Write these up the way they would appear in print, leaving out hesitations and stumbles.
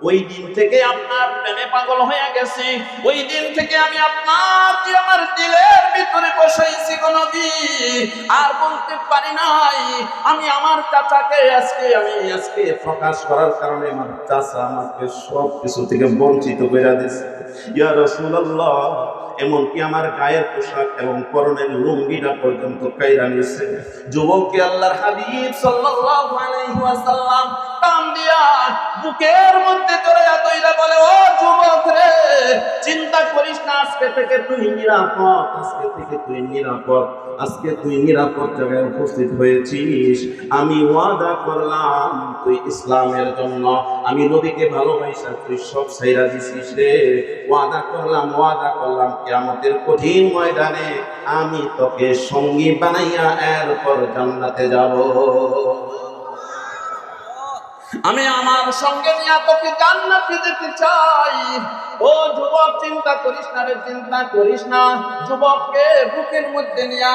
ওই দিন থেকে আপনার প্রেমে পাগল হয়ে গেছি, ওই দিন থেকে আমি আপনাকে আমার দিলের ভিতরে বসাইছি গো নবী। আর বলতে পারি নাই আমি আমার চাচাকে আজকে প্রকাশ করার কারণে আমার চাচা আমাকে সব কিছু থেকে বঞ্চিত করে দিয়েছে। ইয়া রাসূলুল্লাহ, এমনকি আমার গায়ের পোশাক এবং পরনের লুঙ্গিটা পর্যন্ত কাইরা নিছে। যুবককে আল্লাহর হাবিব সাল্লাল্লাহু আলাইহি ওয়াসাল্লাম টান দিয়া বুকের মধ্যে জড়াইয়া দইরা বলে, ও যুবক রে, চিন্তা করিস না, আজকে থেকে তুই নিরাপদ, আজকে থেকে তুই নিরাপদ, আজকে তুই নিরাপদ জায়গায় উপস্থিত হয়েছিস। আমি ওয়াদা করলাম তুই ইসলামের জন্য, আমি নবীকে ভালোবাসা তুই সব ছাইরা দিছিস রে। ওয়াদা করলাম কিয়ামতের কঠিন ময়দানে আমি তোকে সঙ্গী বানাইয়া এরপর জান্নাতে যাব। আমি আমার সঙ্গে নিয়ে তোকে জান্নাতে যেতে চাই। ও যুবক, চিন্তা করিস না রে, চিন্তা করিস না। যুবককে বুকের মধ্যে নিয়ে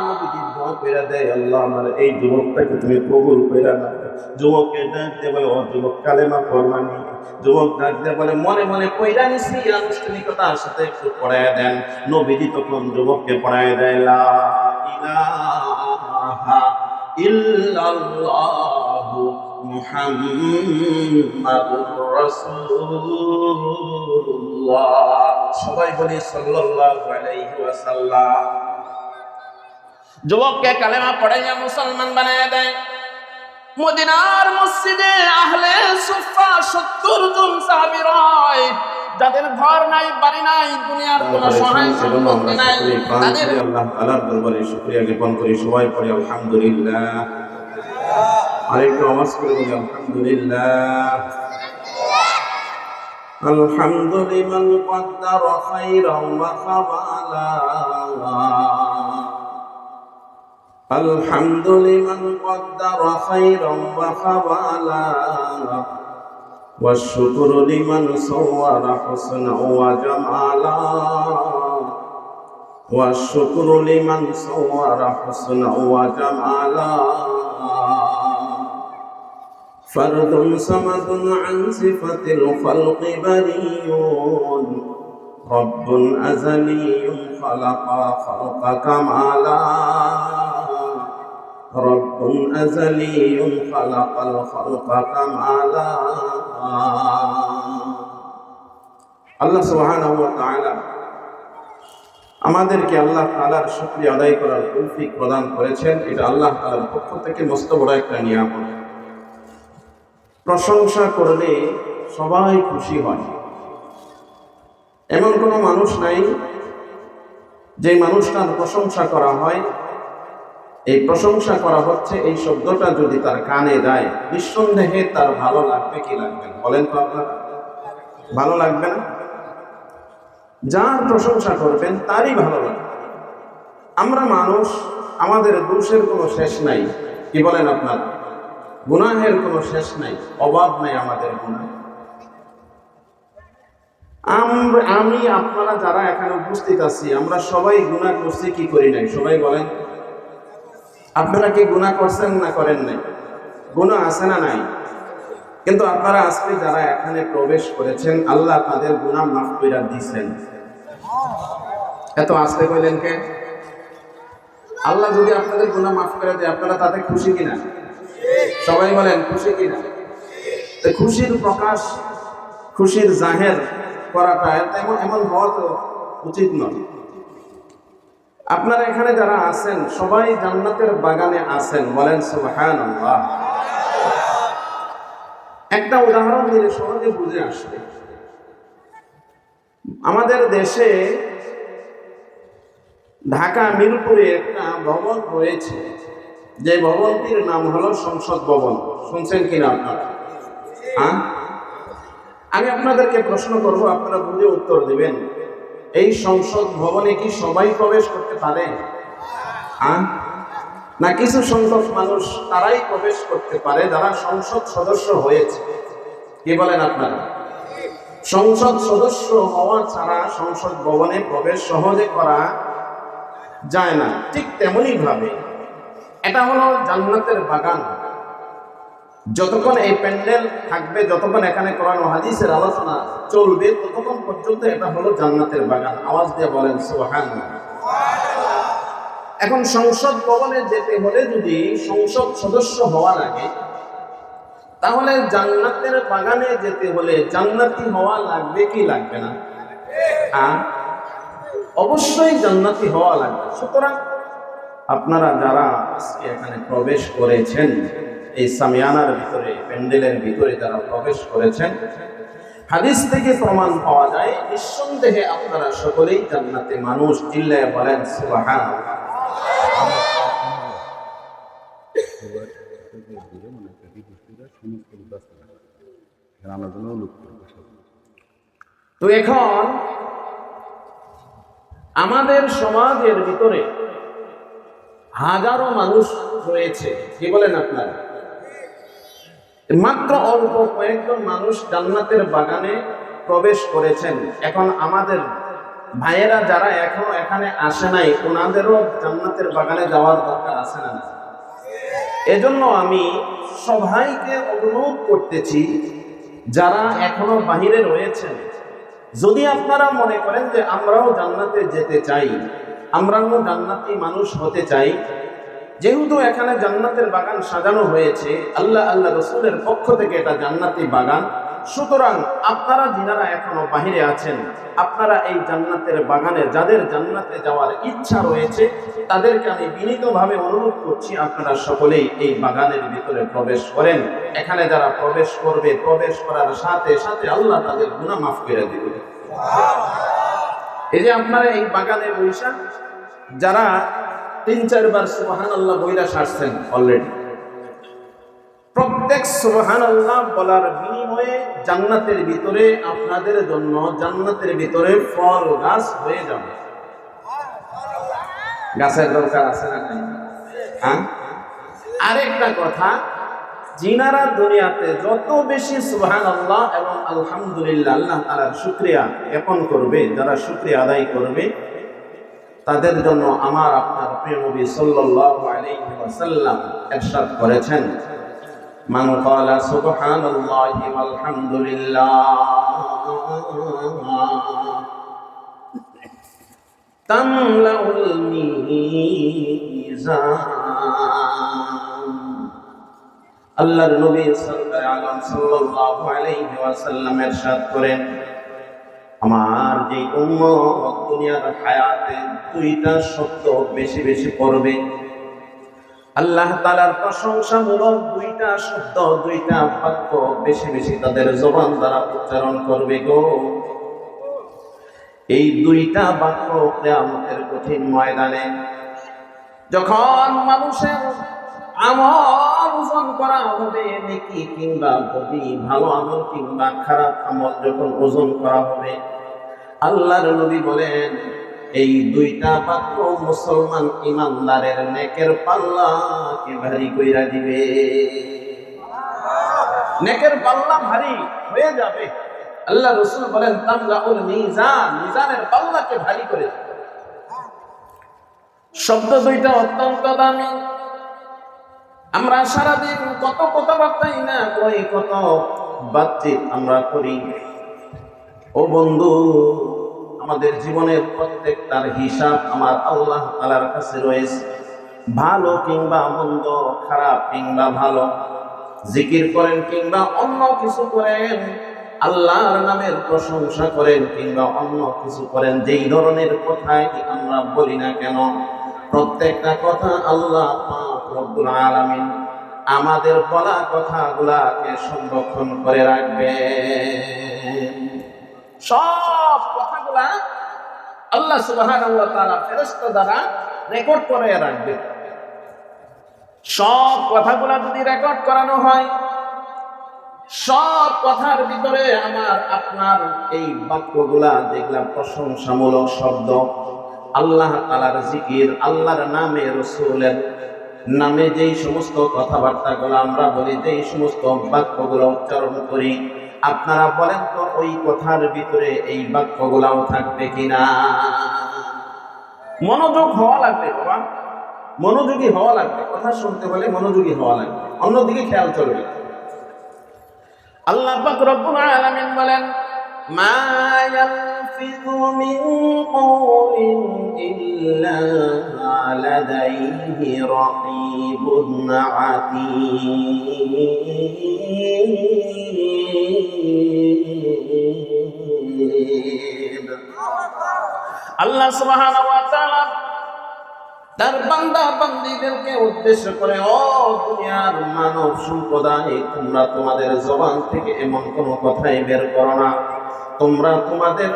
নবীজি দোয়া করে দেয়, আল্লাহ আমার এই যুবকটাকে তুমি কবুল করে নাও। যুবককে ডাক দিয়ে বলে, ও যুবক কালেমা পড়বানি। যুবক ডাক দিয়ে বলে, মনে মনে পড়া নিছি, আনুষ্ঠানিকতার সাথে একটু পড়ায় দেন। নবীজি তখন যুবককে পড়ায় দেয়, লা ইলাহা ইল্লাল্লাহু মুহাম্মাদুর রাসূলুল্লাহ। সবাই বলি সাল্লাল্লাহু আলাইহি ওয়াসাল্লাম। যুবককে কালেমা পড়াইয়া মুসলমান বানায় দেয়। মদিনার মসজিদে আহলে সুফা 70 জন সাহাবী রয়, যাদের ঘর নাই, বাড়ি নাই, দুনিয়ার কোনো সহায় সম্পত্তি নাই, তাদের আল্লাহ তাআলার দরবারে শুকরিয়া জ্ঞাপন করি। সবাই পড়ি আলহামদুলিল্লাহ। আরেকটু আওয়াজ করে বলি আলহামদুলিল্লাহ। আলহামদুলিমান কদ্দারা খাইরান ওয়া খাবালা, আলহামদুলিমান কদ্দারা খাইরান ওয়া খাবালা, ওয়া শুকরু লিমান সাওয়ারা হুসনা ওয়া জামালা, ওয়া শুকরু লিমান সাওয়ারা হুসনা ওয়া জামালা। فرد صمد عن صفة الخلق بريء، رب أزلي خلق خلق كمالا، رب أزلي خلق الخلق كمالا। আল্লাহ সুবহানাহু ওয়া তাআলা আমাদেরকে আল্লাহ তাআলার শুকরিয়া আদায় করার তৌফিক প্রদান করেছেন। এটা আল্লাহ তাআলার পক্ষ থেকে মস্ত বড় একটা নিয়ামত। প্রশংসা করলে সবাই খুশি হয়, এমন কোনো মানুষ নাই যে মানুষটার প্রশংসা করা হয়, এই প্রশংসা করা হচ্ছে এই শব্দটা যদি তার কানে যায়, নিঃসন্দেহে তার ভালো লাগবে কি লাগবে না? বলেন তো আপনার ভালো লাগবে না? যার প্রশংসা করবেন তারই ভালো লাগবে। আমরা মানুষ, আমাদের দোষের কোনো শেষ নাই, কি বলেন আপনার? গুনাহের কোনো শেষ নাই, অভাব নাই আমাদের গুনাহ। আমি আপনারা যারা এখানে উপস্থিত আছি, আমরা সবাই গুনাহ করছি কি করি নাই? সবাই বলেন, আপনারা কি গুনাহ করছেন না করেন নাই? গুনাহ আছে না নাই? কিন্তু আপনারা আজকে যারা এখানে প্রবেশ করেছেন, আল্লাহ তাদের গুনাহ মাফ করে দিয়েছেন। এত আস্তে কইলেন কে? আল্লাহ যদি আপনাদের গুনাহ মাফ করে দেয়, আপনারা তাতে খুশি কিনা? সবাই বলেন খুশি কিনা? তো খুশির প্রকাশ, খুশির জাহের করাটা এমন হওয়া তো উচিত নয়। আপনারা এখানে যারা আছেন সবাই জান্নাতের বাগানে আছেন, বলেন সুবহানাল্লাহ। একটা উদাহরণ দিলে সহজে বুঝে আসবে। আমাদের দেশে ঢাকা মিরপুরে একটা ভবন রয়েছে, যে ভবনটির নাম হলো সংসদ ভবন। শুনছেন কিনা আপনারা? আমি আপনাদেরকে প্রশ্ন করব, আপনারা বুঝে উত্তর দিবেন। এই সংসদ ভবনে কি সবাই প্রবেশ করতে পারে? না কিছু সংখ্যক মানুষ তারাই প্রবেশ করতে পারে যারা সংসদ সদস্য হয়েছে? কি বলেন আপনারা? সংসদ সদস্য হওয়া ছাড়া সংসদ ভবনে প্রবেশ সহজে করা যায় না। ঠিক তেমনি ভাবে এটা হলো জান্নাতের বাগান। যতক্ষণ এই প্যান্ডেল থাকবে, যতক্ষণ এখানে কোরআন ও হাদিসের আলোচনা চলবে, ততক্ষণ পর্যন্ত এটা হলো জান্নাতের বাগান। আওয়াজ দিয়ে বলেন সুবহানাল্লাহ। এখন সংসদ ভবনে যেতে হলে যদি সংসদ সদস্য হওয়া লাগে, তাহলে জান্নাতের বাগানে যেতে হলে জান্নাতি হওয়া লাগবে কি লাগবে না? অবশ্যই জান্নাতি হওয়া লাগবে। সুতরাং আপনারা যারা আজকে এখানে প্রবেশ করেছেন, এই সামিয়ানার ভিতরে, প্যান্ডেলের ভিতরে যারা প্রবেশ করেছেন, হাদিস থেকে প্রমাণ পাওয়া যায় নিঃসন্দেহে আপনারা সকলেই জান্নাতে মানুষ। চিল্লায়ে বলেন সুবহানাল্লাহ। তো এখন আমাদের সমাজের ভিতরে হাজারো মানুষ রয়েছে, কি বলেন আপনারা? মাত্র অল্প কয়েকজন মানুষ জান্নাতের বাগানে প্রবেশ করেছেন। এখন আমাদের ভাইয়েরা যারা এখনো এখানে আসে নাই, ওনাদেরও জান্নাতের বাগানে যাওয়ার দরকার আছে না? এজন্য আমি সবাইকে অনুরোধ করতেছি, যারা এখনো বাহিরে রয়েছেন, যদি আপনারা মনে করেন যে আমরাও জান্নাতে যেতে চাই, আমরাও জান্নাতি মানুষ হতে চাই, যেহেতু এখানে জান্নাতের বাগান সাজানো হয়েছে, আল্লাহ রাসূলের পক্ষ থেকে এটা জান্নাতি বাগান, সুতরাং আপনারা যিনারা এখনো বাহিরে আছেন, আপনারা এই জান্নাতের বাগানে যাদের জান্নাতে যাওয়ার ইচ্ছা রয়েছে, তাদেরকে আমি বিনীতভাবে অনুরোধ করছি, আপনারা সকলেই এই বাগানের ভিতরে প্রবেশ করেন। এখানে যারা প্রবেশ করবে, প্রবেশ করার সাথে সাথে আল্লাহ তাদের গুনাহ মাফ করে দিবে। এই যে আপনারা এই বাগানে বৈশা যারা 3-4 বার সুবহানাল্লাহ বইলা সারছেন অলরেডি, প্রত্যেক সুবহানাল্লাহ বলার বিনিময়ে জান্নাতের ভিতরে আপনাদের জন্য জান্নাতের ভিতরে ফল গাছ হয়ে যাবে। গাছের দরকার আছে না? হ্যাঁ। আরেকটা কথা, যিনারা দুনিয়াতে যত বেশি সুবহানাল্লাহ এবং আলহামদুলিল্লাহ আল্লাহ তাআলার শুকরিয়া জ্ঞাপন করবে, যারা শুকরিয়া আদায় করবে, তাদের জন্য আমার আপনার প্রিয় নবী সাল্লাল্লাহু আলাইহি ওয়াসাল্লাম ইরশাদ করেছেন, মান ক্বালা সুবহানাল্লাহি ওয়াল হামদুলিল্লাহ তামলাউল মিজান। আল্লাহর নবী সাল্লাল্লাহু আলাইহি ওয়াসাল্লাম ইরশাদ করেন, আমার যে উম্মত দুনিয়ার হায়াতে 2টা শব্দ বেশি বেশি পড়বে, আল্লাহ তাআলার প্রশংসামূলক 2টা শব্দ, 2টা বাক্য বেশি বেশি তাদের জবান দ্বারা উচ্চারণ করবে গো, এই 2টা বাক্য কিয়ামতের কঠিন ময়দানে যখন মানুষের আমল ওজন করা হবে, নেকি কিংবা বদি, ভালো আমল কিংবা খারাপ আমল যখন ওজন করা হবে, আল্লাহর নবী বলেন এই 2টা বাক্য মুসলমান ইমানদারের নেকের পাল্লাকে ভারী কইরা দিবে। নেকের পাল্লা ভারী হয়ে যাবে। আল্লাহ রাসূল বলেন তামলাউল মিজান, মিজানের পাল্লাকে ভারী করে দেবে। শব্দ 2টা অত্যন্ত দামি। আমরা সারাদিন কত কথাবার্তাই না কই, কত বাতচিত আমরা করি। ও বন্ধু, আমাদের জীবনের প্রত্যেকটার হিসাব আমার আল্লাহ তাআলার কাছে রয়েছে। ভালো কিংবা মন্দ, খারাপ কিংবা ভালো, জিকির করেন কিংবা অন্য কিছু করেন, আল্লাহর নামের প্রশংসা করেন কিংবা অন্য কিছু করেন, যেই ধরনের কথাই আমরা বলি না কেন, প্রত্যেকটা কথা আল্লাহ পাক রব্বুল আলামিন আমাদের বলা কথাগুলাকে সংরক্ষণ করে রাখবে। সব কথাগুলা আল্লাহ সুবহানাহু ওয়া তাআলা ফেরেশতা দ্বারা রেকর্ড করে রাখবে। সব কথাগুলা যদি রেকর্ড করানো হয়, সব কথার ভিতরে আমার আপনার এই বাক্যগুলা যেগুলা প্রশংসামূলক শব্দ, আল্লাহ তাআলার জিকির, আল্লাহর নামে, রাসূলের নামে যেই সমস্ত কথাবার্তাগুলো আমরা বলি, যেই সমস্ত বাক্যগুলো উচ্চারণ করি, আপনারা বলেন তো ওই কথার ভিতরে এই বাক্যগুলাও থাকবে কিনা? মনোযোগ হওয়া লাগবে বাবা, মনোযোগী হওয়া লাগবে। কথা শুনতে হলে মনোযোগী হওয়া লাগবে, অন্যদিকে খেয়াল চলবে। আল্লাহ পাক রব্বুল আলামিন বলেন, মা ইয়ালফিযু মিন কওলিন ইল্লা লাদাইহি রাকীবুন আতীদ। আল্লাহ সুবহানাহু ওয়া তাআলা তার বান্দা বান্দীদেরকে উদ্দেশ্য করে, ও দুনিয়ার মানব সম্প্রদায়, তোমরা তোমাদের জবান থেকে এমন কোন কথাই বের করো না, তোমরা তোমাদের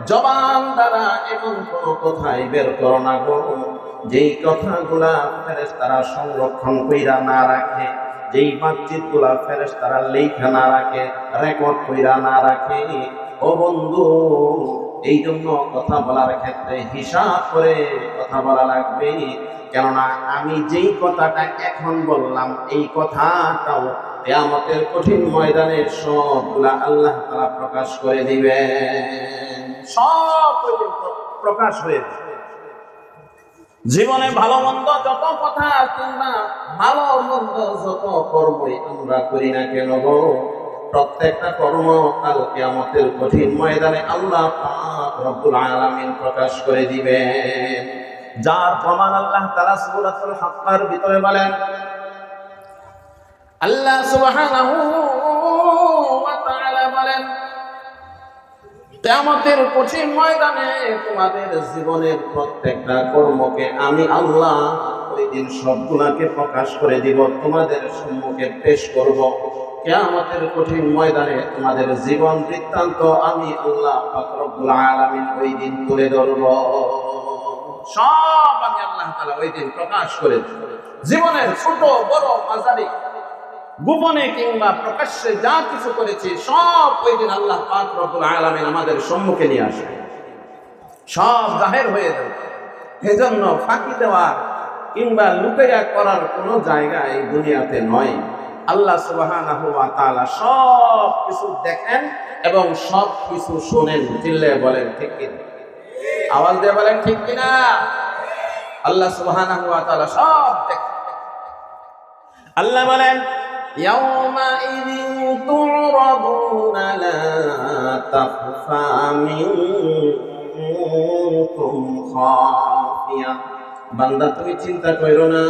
জবান দ্বারা এমন কোন কথাই বের করো না গো, যেই কথাগুলা ফেরেশতারা সংরক্ষণ কইরা না রাখে, যেই বাতচিত গুলা ফেরেশতারা লেখা না রাখে, রেকর্ড কইরা না রাখে। ও বন্ধু, এই জন্য কথা বলার ক্ষেত্রে হিসাব করে কথা বলা লাগবে। কেননা আমি যেই কথাটা এখন বললাম, এই কথাটাও কিয়ামতের কঠিন ময়দানে সবগুলা আল্লাহ তাআলা প্রকাশ করে দিবেন, সব প্রকাশ হয়ে যাবে। জীবনে ভালো মন্দ যত কথা কিংবা ভালো মন্দ যত কর্মই আমরা করি না কেন গো, প্রত্যেকটা কর্ম কাল কিয়ামতের কঠিন ময়দানে আল্লাহ পাক রব্বুল আলামিন প্রকাশ করে দিবেন। যার প্রমাণ আল্লাহ তাআলা সূরাতুল হাক্কার ভিতরে বলেন, আল্লাহ সুবহানাহু ওয়া তাআলা বলেন, কিয়ামতের কঠিন ময়দানে তোমাদের জীবনের প্রত্যেকটা কর্মকে আমি আল্লাহ ওই দিন সবগুলাকে প্রকাশ করে দিব, তোমাদের সম্মুখে পেশ করব। কিয়ামতের কঠিন ময়দানে তোমাদের জীবন বৃত্তান্ত আমি আল্লাহ পাক রব্বুল আলামিন ওই দিন তুলে ধরব। সব আমি আল্লাহ তাআলা ওই দিন প্রকাশ করে দেব। জীবনের ছোট বড় মাঝারি গোপনে কিংবা প্রকাশ্যে যা কিছু করেছি সব ওই দিন আল্লাহ পাক রব্বুল আলামিন আমাদের সম্মুখে নিয়ে আসবে, সব জাহের হয়ে যাবে। এজন্য ফাঁকি দেওয়া কিংবা লুকাইয়া করার কোনো জায়গা এই দুনিয়াতে নয়। আল্লাহ সুবহানাহু ওয়া তাআলা সব কিছু দেখেন এবং সব কিছু শুনেন। চিল্লায়ে বলেন ঠিক কিনা? আওয়াজ দিয়ে বলেন ঠিক কিনা? আল্লাহ সুবহানাহু ওয়া তাআলা সব দেখেন। আল্লাহ বলেন, ইয়াউমাইযিন তু'রাদুনা লা তাখফা মিনকুম খাফিয়া। বান্দা তুমি চিন্তা কইরো না,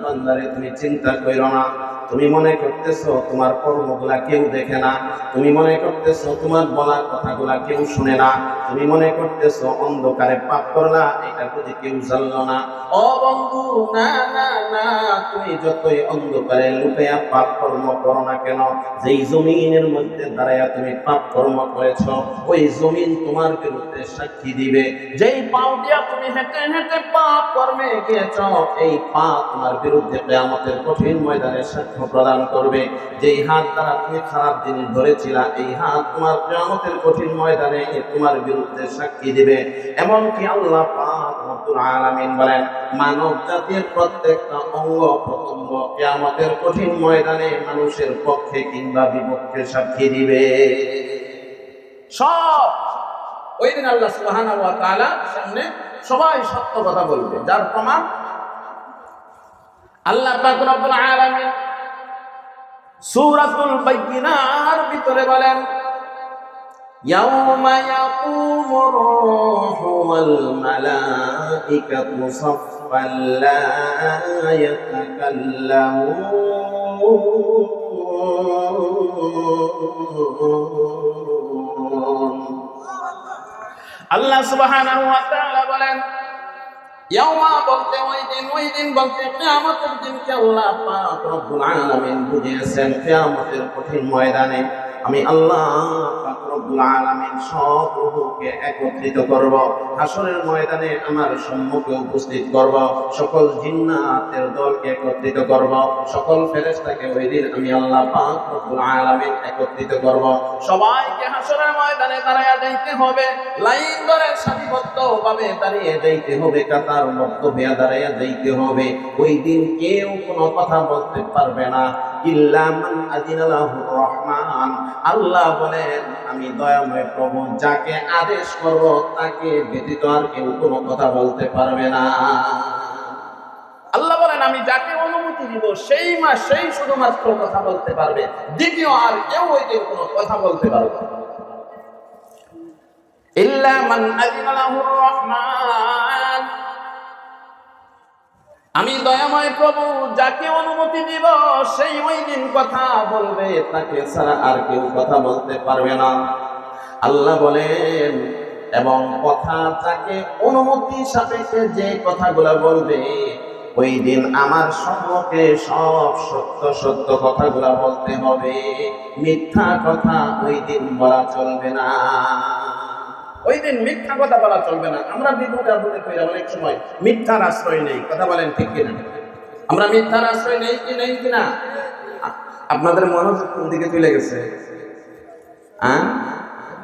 বান্দারে তুমি চিন্তা কইরো না। তুমি মনে করতেছো তোমার কর্মগুলা কেউ দেখে না, তুমি মনে করতেছো তোমার বলা কথাগুলা কেউ শুনে না, তুমি মনে করতেছো অন্ধকারে পাপ করলা এটা যদি কেউ জানলো না। ও বন্ধু, না না না, তুমি যতই অন্ধকারে লুকাইয়া পাপ কর্ম করো না কেন, যেই জমিনের মধ্যে দাঁড়াইয়া তুমি পাপ কর্ম করেছো ওই জমিন তোমার বিরুদ্ধে সাক্ষী দিবে। যেই পাও দিয়া তুমি হেঁটে হেঁটে পাপ কর্মে গিয়েছ, এই পা তোমার বিরুদ্ধে কিয়ামতের কঠিন ময়দানে সাক্ষ্য প্রদান করবে। যেই হাত দ্বারা তুমি খারাপ জিনিস ধরেছিলা, এই হাত তোমার কিয়ামতের কঠিন ময়দানে তোমার বিরুদ্ধে সাক্ষী দিবে। এমনকি আল্লাহ পাক রব্বুল আলামিন বলেন, মানব জাতির প্রত্যেকটা অঙ্গ প্রত্যঙ্গ কিয়ামতের কঠিন ময়দানে মানুষের পক্ষে কিংবা বিপক্ষে সাক্ষী দিবে। সব ওই দিন আল্লাহ সুবহানাহু ওয়া তাআলা সামনে সবাই সত্য কথা বলবে। যার প্রমাণ আল্লাহ পাক রব্বুল আলামিন সূরাতুল বাইয়িনার ভিতরে বলেন, ইয়াউমা ইয়াকুমুর রূহু ওয়াল মালাইকাতু সাফফান লা ইয়াতাকাল্লামুন। আল্লাহ সুবহানাহু ওয়া তাআলা বলেন, ইয়াউমা বলতে ওই দিন বলতে কিয়ামতের দিনকে আল্লাহ পাক রব্বুল আলামিন বুঝিয়েছেন। কিয়ামতের কঠিন ময়দানে আমি আল্লাহ পাক রব্বুল আলামিন সব রূহকে একত্রিত করব, হাসরের ময়দানে আমার সম্মুখে উপস্থিত করব, সকল জিন্নাতের দলকে একত্রিত করব, সকল ফেরেশতাকে ওই দিন আমি আল্লাহ পাক রব্বুল আলামিন একত্রিত করব। সবাইকে হাসরের ময়দানে দাঁড়ায়া যাইতে হবে, লাইন ধরে সারিবদ্ধভাবে দাঁড়িয়ে যাইতে হবে, কাতার মধ্য হয়ে দাঁড়ায়া যাইতে হবে। ওই দিন কেউ কোনো কথা বলতে পারবে না, ইল্লা মান আযিনা লাহুর রহমান। আল্লাহ বলেন, আমি দয়াময় প্রভু যাকে আদেশ করব তাকে ব্যতীত আর কেউ কোনো কথা বলতে পারবে না। আল্লাহ বলেন আমি যাকে অনুমতি দিব সেই শুধুমাত্র কথা বলতে পারবে, দ্বিতীয় আর কেউ ওই দিন কোনো কথা বলতে পারবে না। ইল্লা মান আযিনা লাহুর রহমান, আমি দয়াময় প্রভু যাকে অনুমতি দিব সেই ওই দিন কথা বলবে, তাকে ছাড়া আর কেউ কথা বলতে পারবে না। আল্লাহ বলেন এবং কথা যাকে অনুমতি সাপেক্ষে যে কথাগুলো বলবে ওই দিন আমার সম্মুখে সব সত্য সত্য কথাগুলো বলতে হবে, মিথ্যা কথা ওই দিন বলা চলবে না। ওই দিন মিথ্যা কথা বলা চলবে না। আমরা বিপদে আপদে পড়ে অনেক সময় মিথ্যার আশ্রয় নেই, কথা বলেন ঠিক কিনা? আমরা মিথ্যার আশ্রয় নেই কিনা? আপনাদের মনোযোগ কোন দিকে চলে গেছে?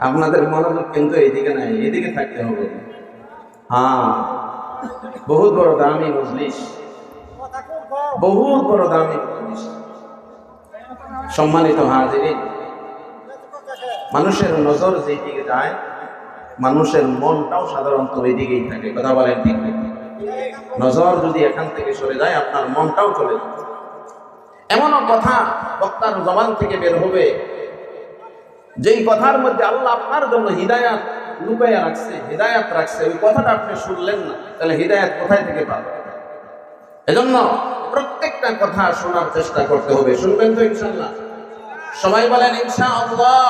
আপনাদের মনোযোগ কিন্তু এইদিকে নাই, এদিকে থাকতে হবে। হ্যাঁ, বহুত বড় দামি মজলিস, বহুত বড় দামি মজলিস। সম্মানিত হাজিরিন, মানুষের নজর যেদিকে যায় মানুষের মনটাও সাধারণত ওই দিকেই থাকে, কথা বলেন ঠিক ঠিক? নজর যদি এখান থেকে সরে যায় আপনার মনটাও চলে যাবে। এমনও কথা বক্তার জবান থেকে বের হবে যেই কথার মধ্যে আল্লাহ আপনার জন্য হিদায়াত লুকাইয়া রাখছে, হিদায়াত রাখছে, ওই কথাটা আপনি শুনলেন না, তাহলে হিদায়াত কোথায় থেকে পাবেন? এজন্য প্রত্যেকটা কথা শোনার চেষ্টা করতে হবে। শুনবেন তো ইনশাআল্লাহ? সবাই বলেন ইনশাআল্লাহ।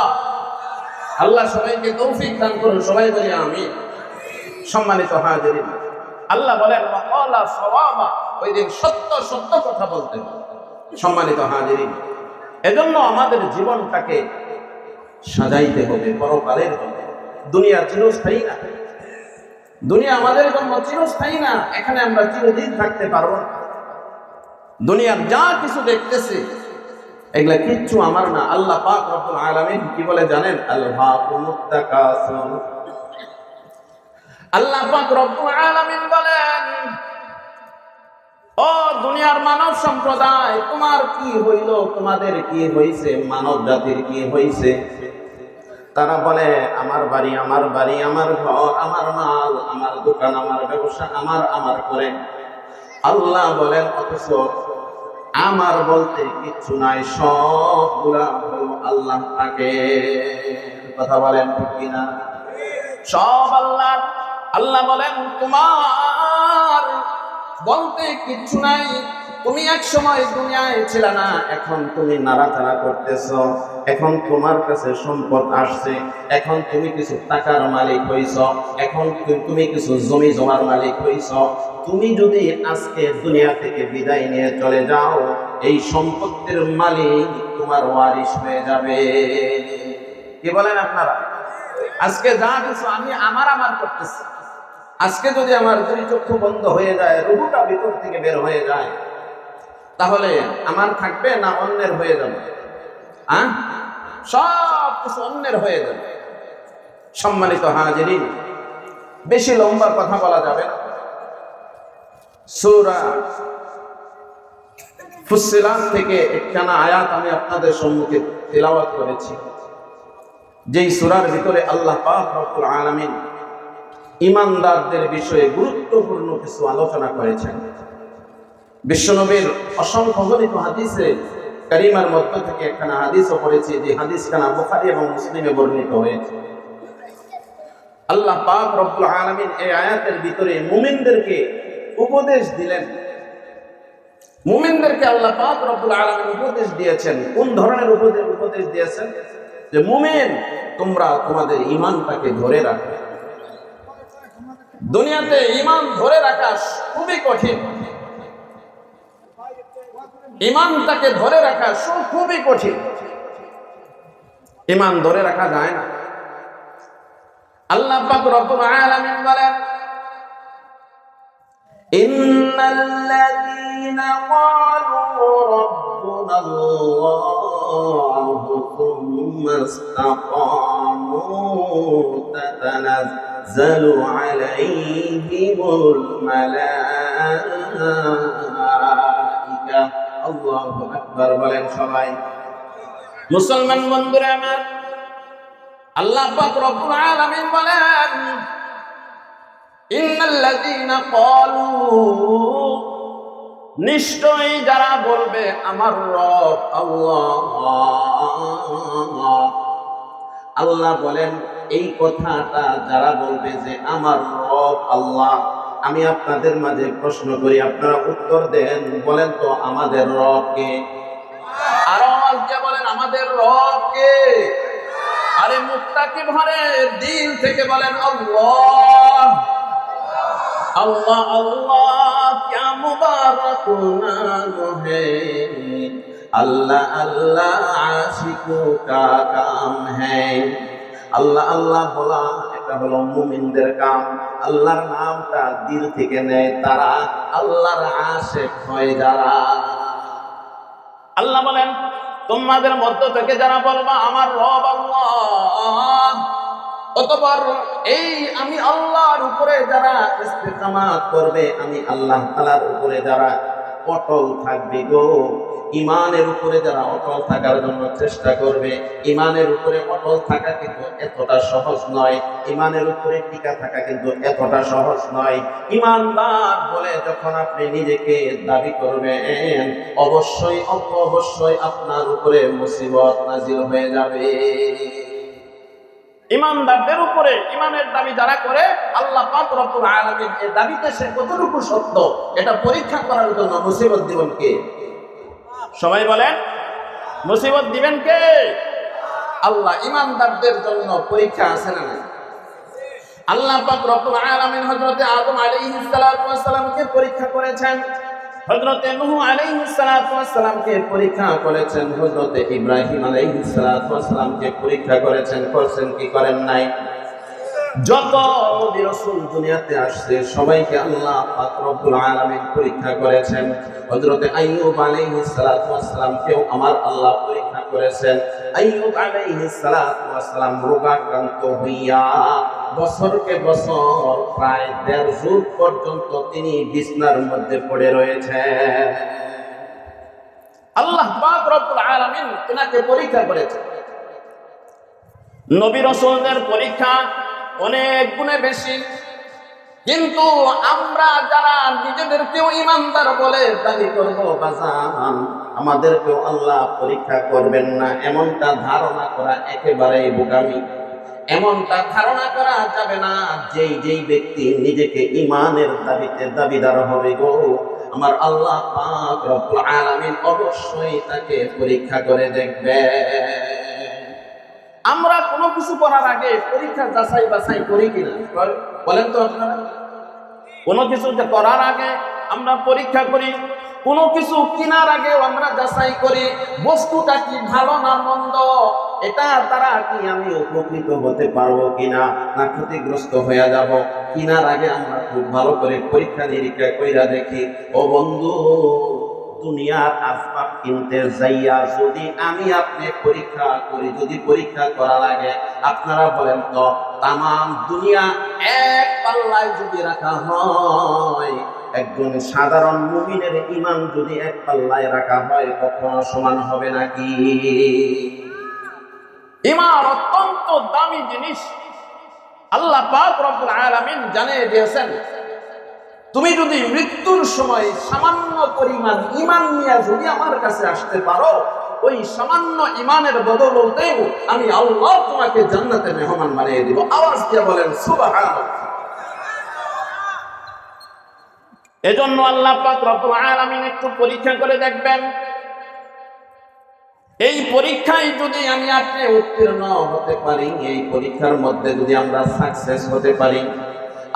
আল্লাহ সবাইকে তৌফিক দান করুন, সবাই বলি আমিন। সম্মানিত হাজিরিন, আল্লাহ বলেন ওয়াকালা সাওয়াবা, ওই দিন সত্য সত্য কথা বলতে হবে। সম্মানিত হাজিরিন, এজন্য আমাদের জীবনটাকে সাজাইতে হবে পরকালের জন্য। দুনিয়া চিরস্থায়ী না, দুনিয়া আমাদের জন্য চিরস্থায়ী না। এখানে আমরা চিরদিন থাকতে পারবো না। দুনিয়ার যা কিছু দেখতেছি এগুলা কিচ্ছু আমার না। আল্লাহ পাক রব্বুল আলামিন কি বলে জানেন? আলহাকুমুত তাকাসুর। আল্লাহ পাক রব্বুল আলামিন বলেন, ও দুনিয়ার মানব সম্প্রদায়, তোমার কি হইল, তোমাদের কি হইছে, মানব জাতির কি হইছে? তারা বলে আমার বাড়ি, আমার বাড়ি, আমার ঘর, আমার মাল, আমার দোকান, আমার ব্যবসা, আমার করে। আল্লাহ বলেন অথচ আমার বলতে কিচ্ছু নাই, সবগুলা হলো আল্লাহ তাকে। কথা বলেন ঠিক কিনা? সব আল্লাহ। আল্লাহ বলেন তোমার বলতে কিচ্ছু নাই, তুমি এক সময় দুনিয়ায় ছিল না, এখন তুমি নাড়াচাড়া করতেছো, এখন তোমার কাছে সম্পদ আসছে, এখন তুমি কিছু টাকার মালিক হইছ, এখন তুমি কিছু জমি জমার মালিক হইছ। তুমি যদি আজকে দুনিয়া থেকে বিদায় নিয়ে চলে যাও, এই সম্পত্তির মালিক তোমার ওয়ারিশ হয়ে যাবে। কি বলেন আপনারা? আজকে যা কিছু আমি আমার করতেছি, আজকে যদি আমার দুই চক্ষু বন্ধ হয়ে যায়, রুহুটা ভিতর থেকে বের হয়ে যায়, তাহলে আমার থাকবে না অন্যের হয়ে যাবে? সব কিছু অন্যের হয়ে যাবে। সম্মানিত হাজিরিন, বেশি লম্বা কথা বলা যাবে না। সূরা ফুসসিলাত থেকে একখানা আয়াত আমি আপনাদের সম্মুখে তিলাওয়াত করেছি, যেই সূরার ভিতরে আল্লাহ পাক রব্বুল আলামিন ঈমানদারদের বিষয়ে গুরুত্বপূর্ণ কিছু আলোচনা করেছেন। বিশ্বনবীর অসংখ্য গণিত হাদিসে কারিমার মধ্য থেকে একখানা হাদিসও পড়েছি, যে হাদিসখানা বুখারী এবং মুসলিমে বর্ণিত হয়েছে। আল্লাহ পাক রব্বুল আলামিন এই আয়াতের ভিতরে মুমিনদেরকে উপদেশ দিলেন। মুমিনদেরকে আল্লাহ পাক রব্বুল আলামিন উপদেশ দিয়েছেন। কোন ধরনের উপদেশ দিয়েছেন? যে মুমিন, তোমরা তোমাদের ঈমানটাকে ধরে রাখো। দুনিয়াতে ঈমান ধরে রাখা খুবই কঠিন, ঈমানটাকে ধরে রাখা খুবই কঠিন। ঈমান ধরে রাখা যায় না। আল্লাহ পাক রব্বুল আলামিন বলেন, ইন্নাল্লাযীনা ক্বালু রাব্বুনাল্লাহু সুম্মা ইসতাকামু তাতানাজ্জালু আলাইহিমুল মালায়েকা। আল্লাহু আকবার বলেন সবাই। মুসলমান বন্ধুরা আমার, আল্লাহ পাক রব্বুল আলামিন বলেন, ইন্নাল্লাযীনা ক্বালু, নিশ্চয়ই যারা বলবে আমার রব আল্লাহ, আল্লাহ বলেন এই কথাটা যারা বলবে যে আমার রব আল্লাহ, আমি আপনাদের মাঝে প্রশ্ন করি, আপনারা উত্তর দেন, বলেন তো আমাদের রব কে? আরো আওয়াজ দিয়ে বলেন আমাদের রব কে? আরে মুত্তাকি ভরে দিল থেকে বলেন আল্লাহ अल्लाह अल्लाह क्या मुबारक नाम है, अल्लाह अल्लाह आशिकों का काम है। আল্লাহ আল্লাহ বলা এটা হলো মুমিনদের কাম। আল্লাহর নামটা দিল থেকে নেয় তারা, আল্লাহর আশিক হয় যারা। আল্লাহ বলেন তোমাদের মধ্য থেকে যারা বলবা আমার রব আল্লাহ, অতঃপর এই আমি আল্লাহর উপরে যারা ইস্তেকামাত করবে, আমি আল্লাহ তাআলার উপরে যারা অটল থাকবে গো, ইমানের উপরে যারা অটল থাকার জন্য চেষ্টা করবে। ইমানের উপরে অটল থাকা কিন্তু এতটা সহজ নয়, ইমানের উপরে টিকা থাকা কিন্তু এতটা সহজ নয়। ইমানদার বলে যখন আপনি নিজেকে দাবি করবেন, অবশ্যই অবশ্যই আপনার উপরে মুসিবত নাজিল হয়ে যাবে। ইমানদারদের উপরে ইমানের দাবি যারা করে, আল্লাহ পাক রব্বুল আলামিন এই দাবিতে সে কতটুকু সত্য এটা পরীক্ষা করার জন্য মুসিবত দিবেন কে? সবাই বলেন মুসিবত দিবেন কে? আল্লাহ। ইমানদারদের জন্য পরীক্ষা আছে না নাই? আল্লাহ পাক রব্বুল আলামিন হযরতে আদম আলাইহিস সালাতু ওয়াস সালামকে পরীক্ষা করেছেন, হযরতে নূহ আলাইহিস সালাতু ওয়াস সালামকে পরীক্ষা করেছেন, হযরতে ইব্রাহিম আলাইহিস সালাতু ওয়াস সালামকে পরীক্ষা করেছেন। করছেন কি করেন নাই? যত নবী রাসূল দুনিয়াতে আসছে সবাইকে আল্লাহ পাক রব্বুল আলামিন পরীক্ষা করেছেন। হযরতে আইয়ুব আলাইহিস সালাতু ওয়াস সালামকেও আমার আল্লাহ পরীক্ষা করেছেন। আইয়ুব আলাইহিস সালাতু ওয়াস সালাম রোগাক্রান্ত হইয়া বছরকে বছর প্রায় ১.৫ যুগ পর্যন্ত তিনি বিছনার মধ্যে পড়ে রয়েছেন। আল্লাহ পাক রব্বুল আলামিন তিনাকে পরীক্ষা করেছেন। নবী রাসূলদের পরীক্ষা অনেক গুণে বেশি, কিন্তু আমরা যারা নিজেদেরকেও ইমানদার বলে দাবি করবো, বাজান আমাদেরকেও আল্লাহ পরীক্ষা করবেন না, এমনটা ধারণা করা একেবারেই বোকামি। এমনটা ধারণা করা যাবে না। যেই ব্যক্তি নিজেকে ইমানের দাবিতে দাবিদার হবে গো, আমার আল্লাহ পাক রব্বুল আলামিন অবশ্যই তাকে পরীক্ষা করে দেখবে। আমরা কোনো কিছু করার আগে পরীক্ষা যাচাই বাছাই করি কিনা বলেন তো আপনারা? কোনো কিছু করার আগে আমরা পরীক্ষা করি, কোনো কিছু কেনার আগেও আমরা যাচাই করি বস্তুটা কি ভালো না মন্দ, এটা দ্বারা কি আমি উপকৃত হতে পারবো কিনা, না ক্ষতিগ্রস্ত হয়ে যাব। কেনার আগে আমরা খুব ভালো করে পরীক্ষা নিরীক্ষা কইরা দেখি। ও বন্ধু, দুনিয়ার আসবাব কিনতে যাইয়া যদি আমি আপনি পরীক্ষা করি, যদি পরীক্ষা করা লাগে, আপনারা বলেন তো তামাম দুনিয়া এক পাল্লায় যদি রাখা হয়, একজন সাধারণ মুমিনের ঈমান যদি এক পাল্লায় রাখা হয়, কখনো সমান হবে নাকি? ঈমান অত্যন্ত দামি জিনিস। আল্লাহ পাক রব্বুল আলামিন জানিয়ে দিয়েছেন, তুমি যদি মৃত্যুর সময় সামান্য পরিমাণ ঈমান নিয়ে যদি আমার কাছে আসতে পারো, ওই সামান্য ঈমানের বদৌলতেও আমি আল্লাহ তোমাকে জান্নাতে মেহমান বানিয়ে দিব। আওয়াজ দিয়ে বলেন সুবহানাল্লাহ। এজন্য আল্লাহ পাক রব্বুল আলামিন একটু পরীক্ষা করে দেখবেন। এই পরীক্ষায় যদি আমি আপনি উত্তীর্ণ হতে পারি, এই পরীক্ষার মধ্যে যদি আমরা সাকসেস হতে পারি,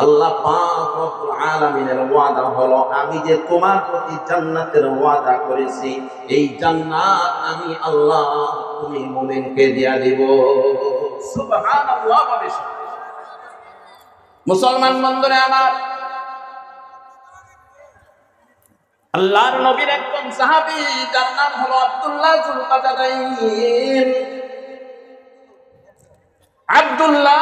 আল্লাহ পাক রব্বুল আলামিনের ওয়াদা হলো, আমি যে তোমার প্রতি জান্নাতের ওয়াদা করেছি, এই জান্নাত আমি আল্লাহ তুমি মুমিনকে দিয়া দিব। সুবহানাল্লাহ। মুসলমান বন্ধুরা আমার, আল্লাহর নবীর একজন সাহাবী, যার নাম হলো আব্দুল্লাহ যুলবাজাদাইন। আব্দুল্লাহ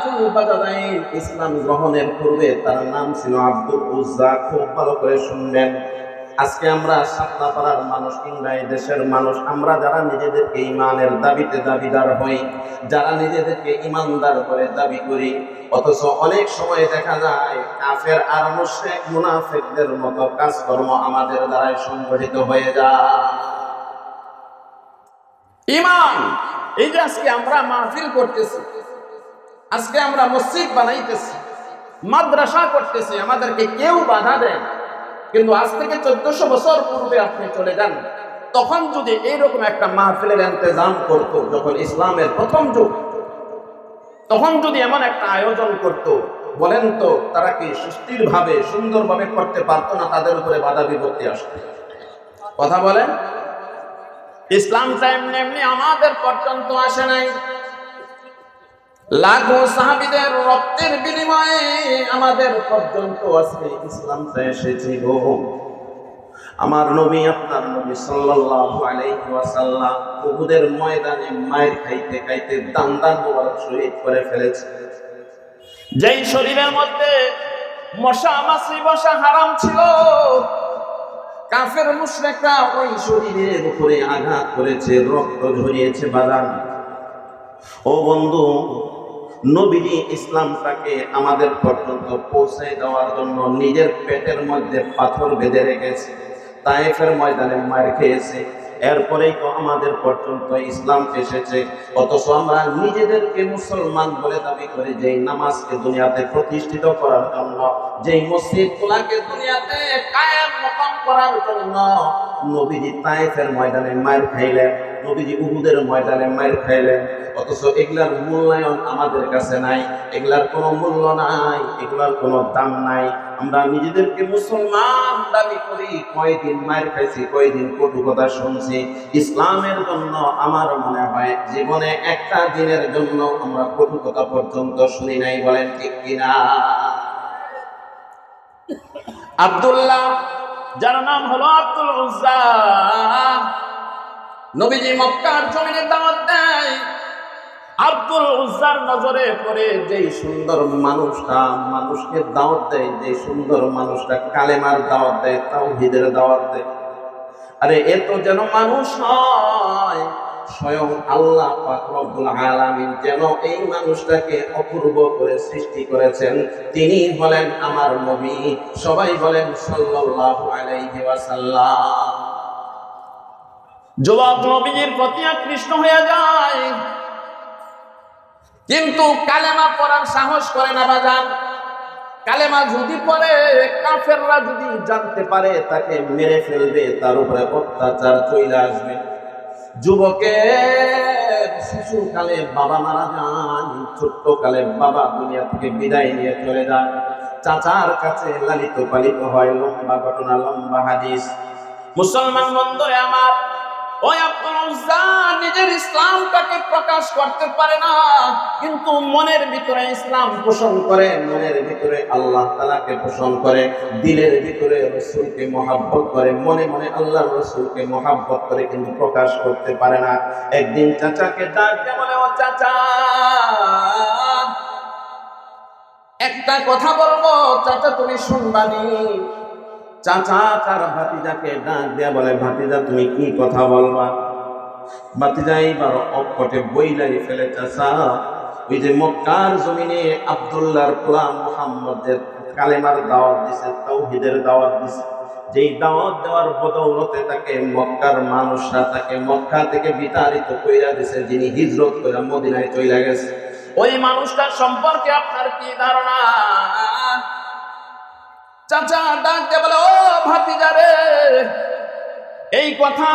যুলবাজাদাইন ইসলাম গ্রহণের পূর্বে তার নাম ছিল আব্দুল উজ্জা। খুব ভালো করে শুনবেন, আজকে আমরা সাতনাপাড়ার মানুষ কিংবা এই দেশের মানুষ, আমরা যারা নিজেদেরকে ইমানের দাবিতে দাবিদার হই, যারা নিজেদেরকে ইমানদার করে দাবি করি, অথচ অনেক সময় দেখা যায় কাফের আর মুশরিক মুনাফিকদের মতো কাজকর্ম আমাদের দ্বারাই সংগঠিত হয়ে যায়। ইমান, এই যে আজকে আমরা মাহফিল করতেছি, আজকে আমরা মসজিদ বানাইতেছি, মাদ্রাসা করতেছি, আমাদেরকে কেউ বাধা দেয় না। কিন্তু আজ থেকে 1400 বছর পূর্বে আপনি চলে যান, তখন যদি এইরকম একটা মাহফিলের ইন্তজাম করত, যখন ইসলামের প্রথম যুগ, তখন যদি এমন একটা আয়োজন করত, বলেন তো তারা কি সুস্থির ভাবে সুন্দরভাবে করতে পারতো না? তাদের উপরে বাধা বিপত্তি আসতো। কথা বলেন। ইসলামটা এমনি এমনি আমাদের পর্যন্ত আসে নাই, লাখো সাহাবীদের রক্তের বিনিময়ে আমাদের পর্যন্ত আজকে ইসলামটা এসেছিল। আমার নবী, আপনার নবী সাল্লাল্লাহু আলাইহি ওয়াসাল্লাম উহুদের ময়দানে মায়ের খাইতে খাইতে দান্দান মোবারক শহীদ করে ফেলেছে। যেই শরীরের মধ্যে মশা মাছি বসা হারাম ছিল, কাফের মুশরিকরা ওই শরীরের উপরে আঘাত করেছে, রক্ত ঝরিয়েছে। বাজান ও বন্ধু, নবীজি ইসলামটাকে আমাদের পর্যন্ত পৌঁছে দেওয়ার জন্য নিজের পেটের মধ্যে পাথর বেঁধে রেখেছে, তায়েফের ময়দানে মার খেয়েছে, এরপরেই তো আমাদের পর্যন্ত ইসলাম এসেছে। অথচ আমরা নিজেদেরকে মুসলমান বলে দাবি করি, যেই নামাজকে দুনিয়াতে প্রতিষ্ঠিত করার জন্য, যেই মসজিদগুলোকে দুনিয়াতে কায়েম মকাম করার জন্য নবীজি তায়েফের ময়দানে মার খাইলেন, নবীজি উহুদের ময়দানে মার খাইলেন। অথচ এগুলার মূল্যায়ন আমাদের কাছে নাই, এগুলার কোনো মূল্য নাই, এগুলার কোনো দাম নাই। আমরা নিজেদেরকে মুসলমান দাবি করি, কয়দিন মার খাইছি, কয়দিন কটু কথা শুনছি। ইসলামের জন্য আমার মনে হয় জীবনে একটা দিনের জন্য আমরা কটু কথা পর্যন্ত শুনি নাই। বলেন ঠিক কিনা? আব্দুল্লাহ, যার নাম হলো আব্দুল উজ্জা, নবীজি মক্কার জমিনে দাওয়াত দেয়। আব্দুল উজ্জার নজরে পড়ে যেই সুন্দর মানুষটা মানুষকে দাওয়াত দেয়, যে সুন্দর মানুষটা কালেমার দাওয়াত দেয়, তাওহীদের দাওয়াত দেয়, আরে এত যেন মানুষ হয়, স্বয়ং আল্লাহ পাক রব্বুল আলামিন যেন এই মানুষটাকে অপূর্ব করে সৃষ্টি করেছেন। তিনি বলেন আমার নবী, সবাই বলেন সাল্লাল্লাহু আলাইহি ওয়াসাল্লাম। যুবক নবীর প্রতি আকৃষ্ট হয়ে যায়, কিন্তু কালেমা পড়ার সাহস করে না। বাজান, কালেমা যদি পড়ে, কাফেররা যদি জানতে পারে তাকে মেরে ফেলবে, তার উপরে অত্যাচার চলে আসবে। যুবকের শিশুকালে বাবা মারা যান, ছোট্ট কালে বাবা দুনিয়া থেকে বিদায় নিয়ে চলে যান, চাচার কাছে লালিত পালিত হয়। লম্বা ঘটনা, লম্বা হাদিস। মুসলমান বন্ধুরে আমার, ওই আব্দুল উজ্জা নিজের ইসলামটাকে প্রকাশ করতে পারে না, কিন্তু মনের ভিতরে ইসলাম পোষণ করে, মনের ভিতরে আল্লাহ তাআলাকে পোষণ করে, দিলের ভিতরে রাসূলকে মহব্বত করে, মনে মনে আল্লাহর রাসূলকে মহব্বত করে, কিন্তু প্রকাশ করতে পারে না। একদিন চাচাকে ডাক দিয়ে বলে, ও চাচা, একটা কথা বলবো, চাচা তুমি শুনবানি। চাচা তার ভাতিজাকে ডাক দিয়া বলে, ভাতিজা তুমি কি কথা বলবা? ভাতিজা এইবার অকপটে বইলাই ফেলে, চাচা ওই যে মক্কার জমিনে আব্দুল্লাহর পোলা মুহাম্মদের কালেমার দাওয়াত দিছে, তাওহীদের দাওয়াত দিছে, যেই দাওয়াত দেওয়ার বদৌলতে তাকে মক্কার মানুষরা তাকে মক্কা থেকে বিতাড়িত কইরা দিছে, যিনি হিজরত কইরা মদিনায় চলে গেছে, ওই মানুষটার সম্পর্কে আপনার কি ধারণা? চাচা ডাক দিয়ে বলে, ও ভাতিজা রে, এই কথা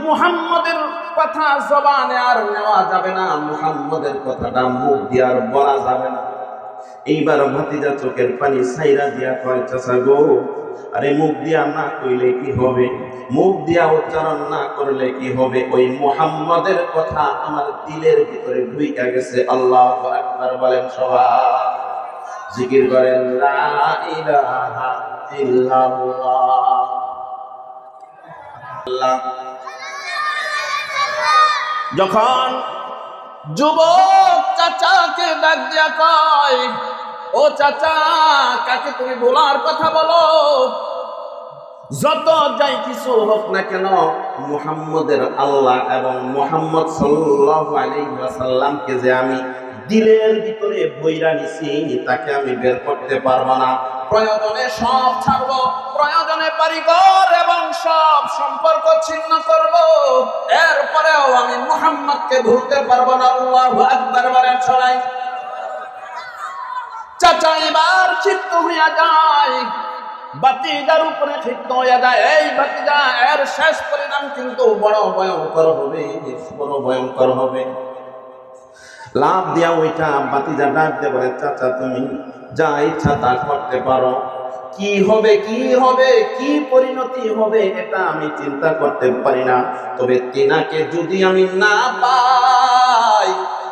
মুহাম্মদের কথা জবানে আর নেওয়া যাবে না, মুহাম্মদের কথাটা মুখ দিয়ে আর বলা যাবে না। এইবার ভাতিজা চোখের পানি ছাইরা দিয়া কয়, চাচা গো, আরে মুখ দিয়া না কইলে কি হবে, মুখ দিয়া উচ্চারণ না করলে কি হবে? ওই মুহাম্মদের কথা আমার দিলের ভিতরে ঢুইকা গেছে। আল্লাহু আকবার বলেন সবাই, জিকির করেন লা ইলাহা ইল্লাল্লাহ। যখন যুবক চাচাকে ডাক দিয়া কয়, ও চাচা, কাকে তুমি বলার কথা বলো? যত যাই কিছু হোক না কেন, মুহাম্মদের আল্লাহ এবং মুহাম্মদ সাল্লাল্লাহু আলাইহি ওয়াসাল্লামকে যে আমি দিলের ভিতরে বইরা নিছি, তাকে আমি বের করতে পারবো না। প্রয়োজনে সব ছাড়বো, প্রয়োজনে বাড়িঘর এবং সব সম্পর্ক ছিন্ন করব, এরপরেও আমি মুহাম্মদকে ভুলতে পারবো না। আল্লাহু আকবার বলেন সবাই। চাচা এবার ক্ষিপ্ত হইয়া যায়, ভাতিজার উপরে ক্ষিপ্ত হইয়া যায়। এই ভাতিজা, এর শেষ পরিণাম কিন্তু বড় ভয়ঙ্কর হবে, বড় ভয়ঙ্কর হবে। লাভ দিয়া ওইটা ভাতিজা ডাক দিয়ে বলে, চাচা তুমি যা ইচ্ছা তা করতে পারো, কি হবে কি হবে, কি পরিণতি হবে এটা আমি চিন্তা করতে পারি না, তবে তিনাকে যদি আমি না পাই,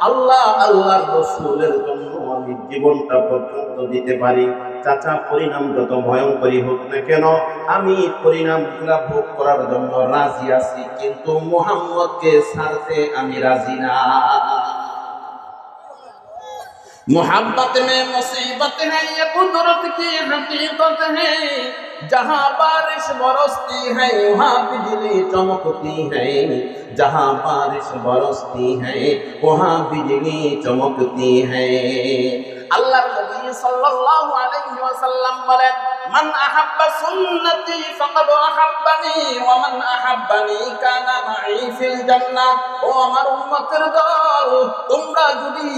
আল্লাহ আল্লাহর রাসূলের জন্য আমি জীবনটা পর্যন্ত দিতে পারি। চাচা পরিণাম যত ভয়ঙ্করী হোক না কেন, আমি পরিণামগুলা ভোগ করার জন্য রাজি আছি, কিন্তু মুহাম্মদকে ছাড়তে আমি রাজি না। मोहब्बत में मुसीबत है, ये कुदरत की हकीकत है, जहाँ बारिश बरसती है वहाँ बिजली चमकती है, जहाँ बारिश बरसती है वहाँ बिजली चमकती है। अल्लाह नबी सल्लल्लाहु अलैहि वसल्लम बोलेন, মান আহাব্বা সুন্নতি ফাকাদ আহাব্বানি ওয়া মান আহাব্বানি কানা মাই ফিল জান্নাহ। ও আমার উম্মতের দল, তোমরা যদি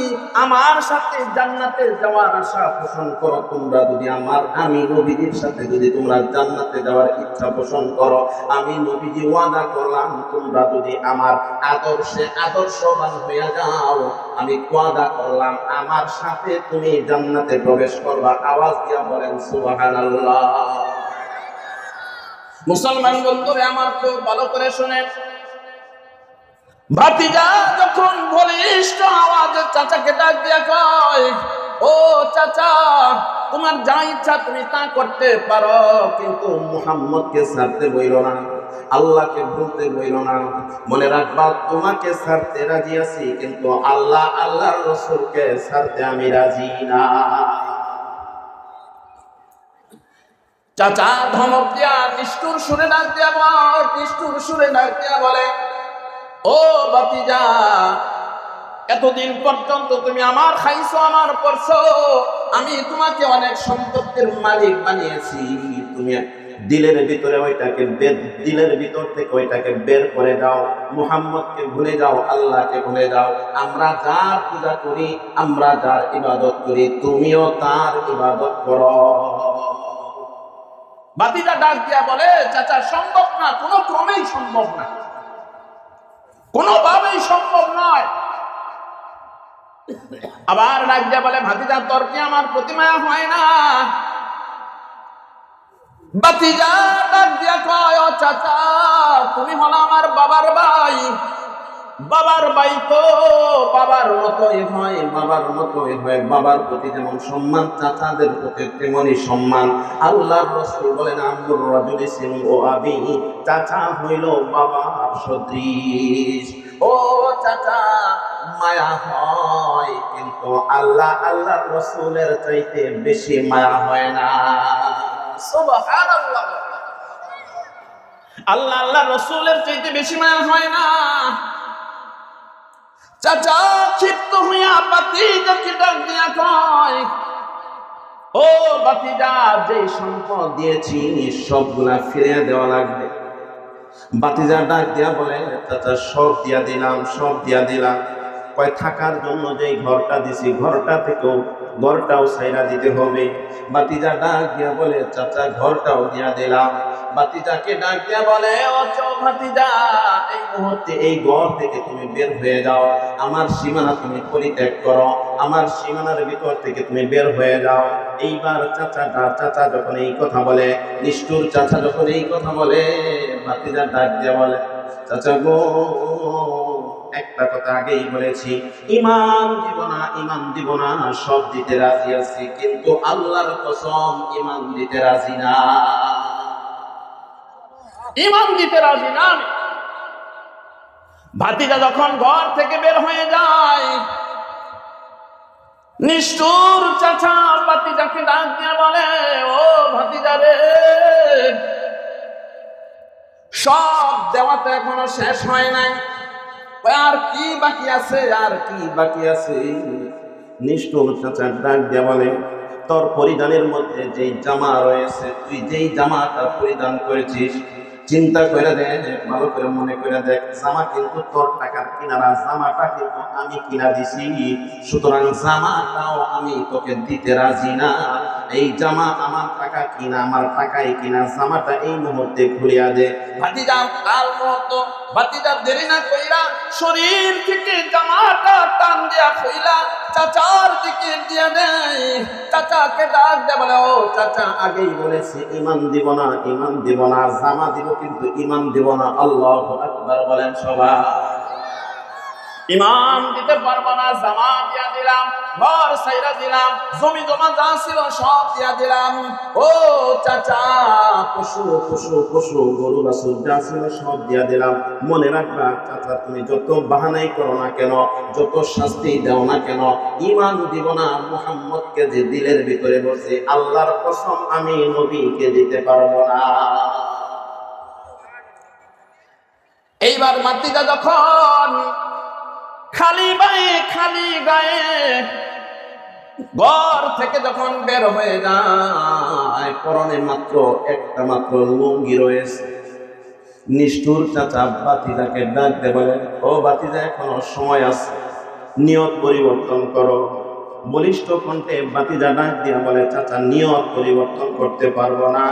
আমার সাথে জান্নাতে যাওয়ার আশা পোষণ করো, তোমরা যদি আমি নবীজির সাথে যদি তোমরা জান্নাতে যাওয়ার ইচ্ছা পোষণ করো, আমি নবীজি ওয়াদা করলাম, তোমরা যদি আমার আদর্শে আদর্শবান হয়ে যাও, আমি ওয়াদা করলাম আমার সাথে তুমি জান্নাতে প্রবেশ করবা। আওয়াজ দিয়া বলেন সুবহানাল্লাহ। মুসলমান বন্ধুরা আমার, খুব ভালো করে শুনেন। ভাতিজা যখন বলিষ্ঠ আওয়াজে চাচাকে ডাক দিয়া কয়, ও চাচা, তোমার যা ইচ্ছা তুমি তা করতে পারো, কিন্তু মুহাম্মদকে ছাড়তে বইলো না, আল্লাহকে ভুলতে বইলো না। মনে রাখবা, তোমাকে ছাড়তে রাজি আছি, কিন্তু আল্লাহ আল্লাহর রাসূলকে ছাড়তে আমি রাজি না। চাচা ধমক দিয়া নিষ্ঠুর সুরে ডাক দিয়া বলে, ও ভাতিজা, এতদিন পর্যন্ত তুমি আমার খাইছো, আমার পরছো, আমি তোমাকে অনেক সম্পত্তির মালিক বানিয়েছি, তুমি দিলের ভিতরে ওইটাকে দিলের ভিতর থেকে ওইটাকে বের করে দাও, মুহাম্মদকে ভুলে যাও, আল্লাহকে ভুলে যাও। আমরা যার পূজা করি, আমরা যার ইবাদত করি, তুমিও তার ইবাদত করো। ভাতিজা ডাক দিয়া বলে, চাচা সম্ভব না, কোনো ক্রমেই সম্ভব না, কোনোভাবেই সম্ভব নয়। আবার ডাক দিয়া বলে, ভাতিজা তোর কি আমার প্রতি মায়া হয় না? ভাতিজা ডাক দিয়া কয়, ও চাচা, তুমি হলো আমার বাবার ভাই, বাবার ভাই তো বাবার মতোই হয়, বাবার মতোই হয়, বাবার প্রতি যেমন সম্মান, চাচাদের প্রতি তেমনই সম্মান। আল্লাহর রাসূল বলেন, আম্মুর রাজুলি সিনু আবি, চাচা হইল বাবার সদৃশ। ও চাচা, মায়া হয়, কিন্তু আল্লাহর রাসূলের চাইতে বেশি মায়া হয় না। সুবহানাল্লাহ। আল্লাহর রাসূলের চাইতে বেশি মায়া হয় না। চাচা ক্ষিপ্ত হইয়া ভাতিজাকে ডাক দিয়া কয়, ও ভাতিজা, যে সম্পদ দিয়েছি সবগুলা ফিরিয়ে দেওয়া লাগবে। ভাতিজা ডাক দিয়া বলে, চাচা সব দিয়া দিলাম, সব দিয়া দিলাম। কয় থাকার জন্য যে ঘরটা দিছি, ঘরটাও ছাইরা দিতে হবে। ভাতিজা ডাক দিয়া বলে, চাচা ঘরটাও দিয়া দিলাম। ভাতিজাকে ডাক দিয়া বলে, ও ভাতিজা, এই মুহূর্তে এই ঘর থেকে তুমি বের হয়ে যাও, আমার সীমানা তুমি পরিত্যাগ করো, আমার সীমানার ভিতর থেকে তুমি বের হয়ে যাও। এইবার চাচা যখন এই কথা বলে, নিষ্ঠুর চাচা যখন এই কথা বলে, ভাতিজা ডাক দিয়া বলে, চাচা গো, একটা কথা আগেই বলেছি, ঈমান দিব না, সব দিতে রাজি আছি, কিন্তু আল্লাহর কসম ঈমান দিতে রাজি না, ঈমান দিতে রাজি না। ভাতিজা যখন ঘর থেকে বের হয়ে যায়, নিষ্ঠুর চাচা ভাতিজাকে ডাক দিয়ে বলে, ও ভাতিজা রে, সব দেওয়া তো এখনো শেষ হয় নাই, আর কি বাকি আছে, আর কি বাকি আছে। নিষ্ঠুর চাচা ডাক দিয়া বলে, তোর পরিধানের মধ্যে যেই জামা রয়েছে, তুই যেই জামাটা পরিধান করেছিস, চিন্তা করে দেখ, ভালো করে মনে করে দেখ, জামা কিন্তু তোর টাকার কিনা না, জামাটা কিন্তু আমি কিনা দিছি, সুতরাং জামাটাও আমি তোকে দিতে রাজি না। এই জামা আমার টাকা কিনা, আমার টাকায় কিনা, জামাটা এই মুহূর্তে খুলিয়া দে। ভাতিজা কাল মুহূর্ত, ভাতিজা দেরি না কইরা শরীর থেকে জামাটা টান দিয়া খুইলা চাচার দিকে দিয়ে দেয়। চাচাকে ডাক দে, বলে ও চাচা, আগেই বলেছি ইমান দিব না, ইমান দিব না, জামা দিব কিন্তু ইমান দিব না। আল্লাহু আকবার বলেন সবাই। ইমান দিতে পারবো না, জামা দিয়া দিলাম, ঘর সাইরা দিলাম, জমি জমা যা ছিল সব দিয়া দিলাম। ও চাচা, পশু পশু পশু গরু বাছুর যা ছিল সব দিয়া দিলাম। মনে রাখবা চাচা, তুমি যত বাহানাই করো না কেন, যত শাস্তি দাও না কেন, ইমান দিব না মুহাম্মদকে যে দিলের ভিতরে বসে, আল্লাহর কসম আমি নবীকে দিতে পারবো না। এইবার মাতৃকা যখন খালি পায়ে খালি গায়ে ঘর থেকে যখন বের হয়ে যায়, পরনে মাত্র একটা মাত্র লুঙ্গি রয়েছে। নিষ্ঠুর চাচা বাতিজাকে ডাক দে, বলেন ও বাতিজা, এখনো সময় আছে, নিয়ত পরিবর্তন করো। বলিষ্ঠ কণ্ঠে বাতিজা ডাক দিয়া বলে, চাচা নিয়ত পরিবর্তন করতে পারবো না,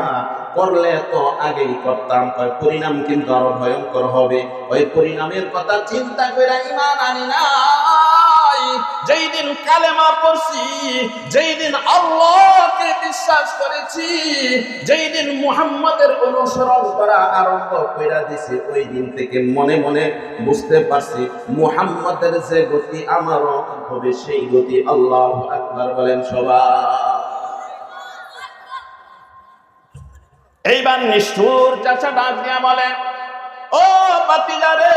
করলে তো আগেই করতাম, পরিণাম কিন্তু আরো ভয়ঙ্কর হবে। ওই পরিণামের কথা চিন্তা করে ইমান আনি নাই। যেই দিন কালেমা পড়ছি, যেই দিন আল্লাহকে বিশ্বাস করেছি, যেই দিন মুহাম্মাদের অনুসরণ করা আরম্ভ কইরা দিছি, ওই দিন থেকে মনে মনে বুঝতে পারছি মুহাম্মাদের যে গতি আমারও হবে সেই গতি। আল্লাহু আকবার বলেন সবাই। এইবার নিষ্ঠুর চাচা ডাক দিয়া বলে, ও বাতিজা রে,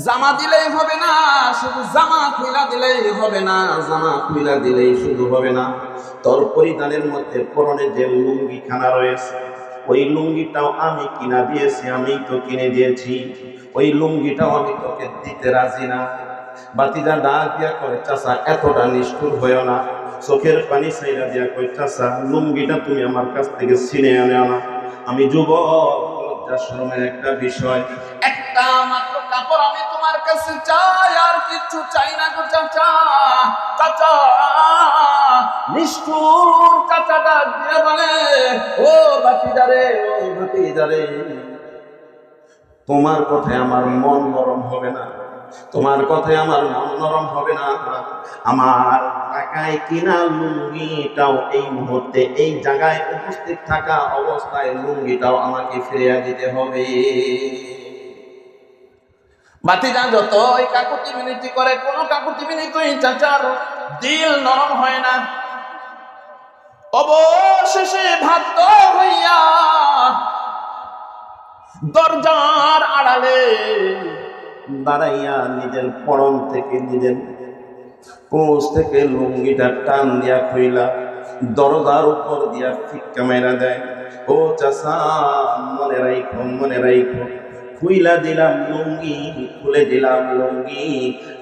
জামা দিলেই হবে না, শুধু জামা খুইলা দিলেই হবে না, জামা খুইলা দিলেই শুধু হবে না, তোর পরিধানের মধ্যে পরনে যে লুঙ্গি খানা রয়েছে, ওই লুঙ্গিটাও আমি কিনা দিয়েছি, আমি তো কিনে দিয়েছি, ওই লুঙ্গিটাও আমি তোকে দিতে রাজি না। বাতিজা ডাক দিয়া কয়, চাচা এতটা নিষ্ঠুর হইও না। চোখের পানি ছাইরা দিয়া কয়, চাচা লুঙ্গিটা তুমি আমার কাছ থেকে ছিনে আনে না, আমি যুবক, লজ্জা শরমের একটা বিষয়, একটা মাত্র কাপড় আমি তোমার কাছে চাই, আর কিছু চাই না গো চাচা। চাচা নিষ্ঠুর চাচা ডাক দিয়ে বলে, ও ভাতিজারে, ও ভাতিজারে, তোমার কথায় আমার মন নরম হবে না, তোমার কথায় আমার মন নরম হবে না। আমার টাকায় কিনা লুঙ্গিটাও এই মুহূর্তে এই জায়গায় উপস্থিত থাকা অবস্থায় লুঙ্গিটাও আমাকে ফিরিয়ে দিতে হবে। বাতিজা যতই কাকুতি মিনতি করে, কোন কাকুতি মিনতি চাচার দিল নরম হয় না। অবশেষে বাধ্য হইয়া দরজার আড়ালে দাঁড়াইয়া নিজের পরন থেকে, নিজের কোচ থেকে লুঙ্গিটা টান দিয়া খুইলা দরজার উপর দিয়া ফিক্কা মেরা দেয়। ও চাচা, মনে রাইখো, মনে রাইখো, খুইলা দিলাম লুঙ্গি, খুলে দিলাম লুঙ্গি,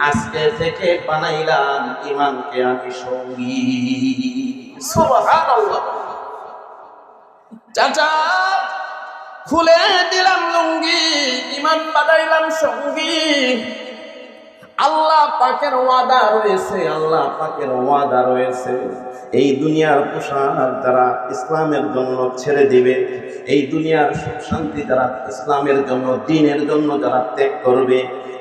আজকে থেকে বানাইলাম ইমানকে আমি সঙ্গী। সুবহানাল্লাহ। চাচা খুলে দিলাম লুঙ্গি, ইমান বানাইলাম সঙ্গী। আল্লাহ পাকের ওয়াদা রয়েছে, আল্লাহ পাকের ওয়াদা রয়েছে, এই দুনিয়ার পোশাক যারা ইসলামের জন্য ছেড়ে দিবে, এই দুনিয়ার সুখ শান্তি যারা ইসলামের জন্য, দ্বীনের জন্য যারা ত্যাগ করবে,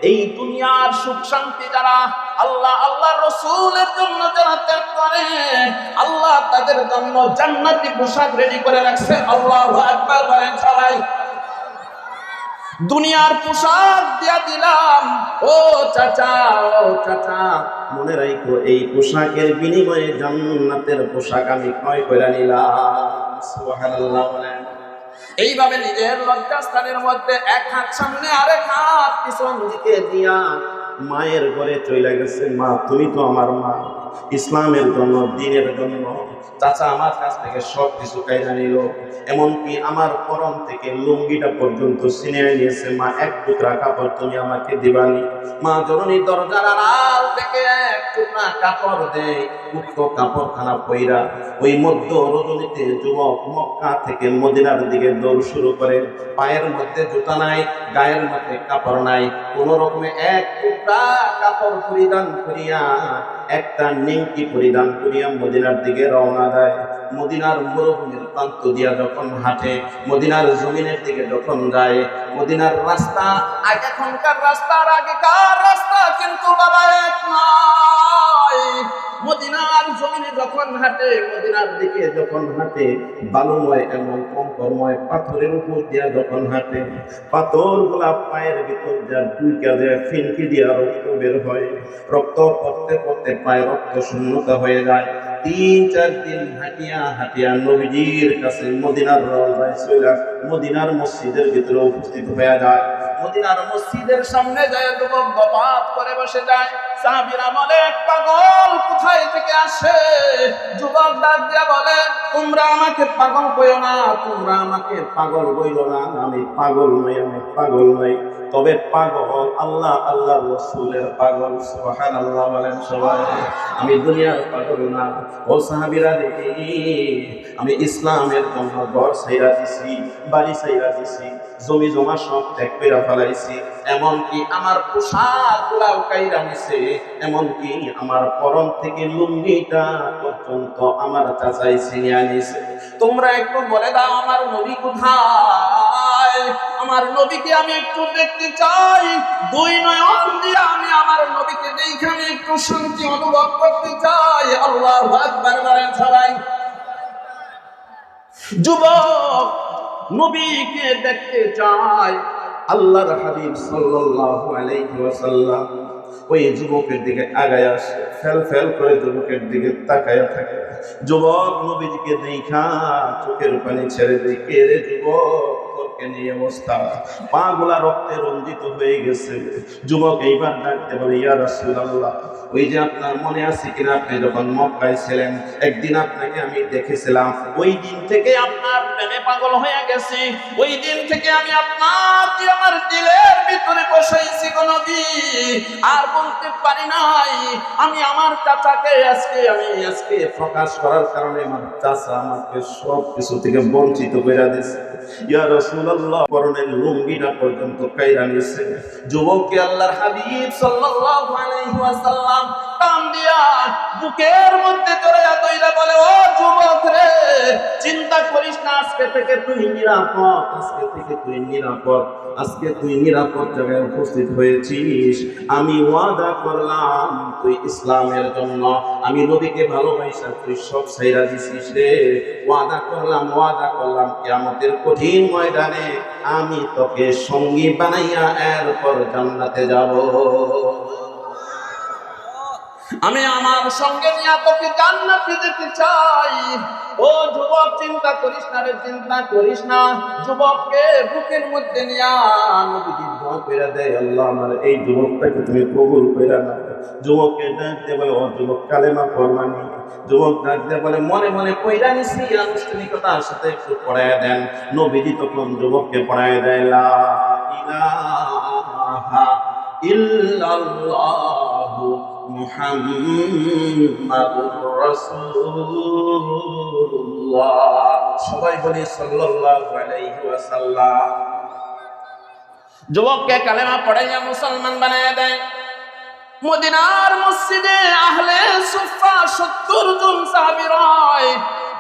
এই দুনিয়ার সুখ শান্তি যারা আল্লাহ আল্লাহ রাসূলের জন্য যারা ত্যাগ করে, আল্লাহ তাদের জন্য জান্নাতি পোশাক রেডি করে রাখছে। আল্লাহু আকবার বলেন সবাই। দুনিয়ার পোশাক দিয়া দিলাম, ও চাচা, ও চাচা, মনে রাখো এই পোশাকের বিনিময়ে জান্নাতের পোশাক আমি ক্রয় করে নিলাম। সুবহানাল্লাহ বলেন। এইভাবে নিজের লজ্জাস্থানের মধ্যে এক হাত সামনে আরেক হাত পিছন দিকে দিয়া মায়ের ঘরে চলে গেছে। মা, তুমি তো আমার মা, ইসলামের জন্য, দ্বীনের জন্য চাচা আমার কাছ থেকে সব কিছু কাইরা নিল, এমনকি আমার পরম থেকে লুঙ্গিটা পর্যন্ত ছিনিয়ে নিয়েছে। মা, এক টুকরা কাপড় তুমি আমাকে দিবানি? মা জননী দরজার আড়াল থেকে এক টুকরা কাপড় দেয়। উক্ত কাপড়খানা পইরা ওই মধ্য রজনীতে যুবক মক্কা থেকে মদিনার দিকে দৌড় শুরু করে। পায়ের মধ্যে জুতা নাই, গায়ের মধ্যে কাপড় নাই, কোন রকমে এক টুকরা কাপড় পরিধান করিয়া, একটা নিমকি পরিধান করিয়া মদিনার দিকে রওনা দেয়। মদিনার মরুভূমির প্রান্ত দিয়া যখন হাঁটে, মদিনার জমিনের দিকে যখন যায়, মদিনার রাস্তা এখনকার রাস্তার আগেকার রাস্তা কিন্তু বাবা এক নয়। মদিনার জমিনে যখন হাঁটে, মদিনার দিকে যখন হাঁটে, বালুময় এবং কঙ্করময় পাথরের উপর দিয়া যখন হাঁটে, পাথর গুলা পায়ের ভিতর যা টুইকা যায়, ফিনকি দিয়া রক্ত বের হয়। রক্ত পড়তে পড়তে পায়ে রক্ত শূন্যতা হয়ে যায়। ৩-৪ দিন হাঁটিয়া হাঁটিয়া নবীজির কাছে মদিনার রওজায় চলে মদিনার মসজিদের ভিতরে উপস্থিত হয়ে যায়। মদিনার মসজিদের সামনে যায়, যুবক গপাত করে বসে যায়। সাহাবীরা বলে, পাগল কোথায় থেকে আসে? যুবক ডাক দিয়া বলে, তোমরা আমাকে পাগল কইও না, তোমরা আমাকে পাগল বইলো না। আমি পাগল নই, আমি পাগল নই, তবে পাগল আল্লাহ আল্লাহ রাসূলের পাগল। সুবহানাল্লাহ বলেন সবাই। আমি দুনিয়ার পাগল না। ও সাহাবীরা রে, আমি ইসলামের জন্য ঘর ছাইরা দিছি, বাড়ি ছাইরা দিছি, জমি জমা সব ত্যাগ করে ফেলাইছি, এমনকি আমার পোশাক গুলাও কাইরা নিছে, এমনকি আমার পরন থেকে লুঙ্গিটা পর্যন্ত আমার চাচাই ছিনিয়ে নিছে। তোমরা একটু বলে দাও আমার নবী কোথায়? আমার নবীকে আমি একটু দেখতে চাই। 2 নয়ন দিয়ে আমি আমার নবীকে দেখে আমি একটু শান্তি অনুভব করতে চাই। আল্লাহু আকবার বলেন সবাই। যুবক নবীকে দেখতে চায়। আল্লাহর হাবিব সাল্লাল্লাহু আলাইহি ওয়াসাল্লাম ওই যুবকের দিকে আগায় আসে, ফেল ফেল করে যুবকের দিকে তাকায়া থাকে। যুবক নবীজিকে দেখা চোখের পানি ছেড়ে দেয়। কে রে যুবক, তোরকে নিয়ে অবস্থা? পা গুলা রক্তে রঞ্জিত হয়ে গেছে। যুবক এইবার ডাকতে বলে, ইয়া রাসূলুল্লাহ, ওই যে আপনার মনে আছে কিনা, আপনি যখন মক্কায় ছিলেন একদিন আপনাকে আমি দেখেছিলাম, ওই দিন থেকে আপনার প্রেমে পাগল হয়ে গেছি। ওই দিন থেকে আমি আপনাকে আমার দিলের ভিতরে বসাইছি গো নবী, আর বলতে পারি নাই। আমি আমার চাচাকে আজকে প্রকাশ করার কারণে আমার চাচা আমাকে সব কিছু থেকে বঞ্চিত করে দিয়েছে। ইয়া রাসূলুল্লাহ, পরনের লুঙ্গিটা পর্যন্ত কাইরা নিছে। যুবককে আল্লাহর হাবিব সাল্লাল্লাহু আলাইহি ওয়াসাল্লাম টান দিয়া বুকের মধ্যে জড়াইয়া দইরা বলে, ও যুবক রে, চিন্তা করিস না, আজকে থেকে তুই নিরাপদ, আজকে থেকে তুই নিরাপদ, আজকে তুই নিরাপদ জায়গায় উপস্থিত হয়েছিস। আমি ওয়াদা করলাম তুই ইসলামের জন্য, আমি নবীকে ভালোবাসা তুই সব ছাইরা দিছিস রে। ওয়াদা করলাম কিয়ামতের কঠিন ময়দানে আমি তোকে সঙ্গী বানাইয়া এরপর জান্নাতে যাব। আমি আমার সঙ্গে নিয়ে তোকে জান্নাতে যেতে চাই। ও যুবক, চিন্তা করিস না রে, চিন্তা করিস না। যুবককে বুকের মধ্যে নিয়া নবীজি দোয়া কইরা দেয়, আল্লাহ আমার এই যুবকটাকে তুমি কবুল কইরা নাও। যুবককে ডাকতে বলে, ও যুবক কালেমা পড়বানি? যুবক ডাকতে বলে, মনে মনে কইরা নিছি, আনুষ্ঠানিকতার সাথে একটু পড়ায় দেন। নবীজি তখন যুবককে পড়ায় দেয়, লা ইলাহা ইল্লাল্লাহু মুহাম্মাদুর রাসূলুল্লাহ। সবাই বলি সাল্লাল্লাহু আলাইহি ওয়াসাল্লাম। যুবককে কালেমা পড়াইয়া মুসলমান বানায় দেয়। মদিনার মসজিদে আহলে সুফা 70 জন সাহাবী রয়,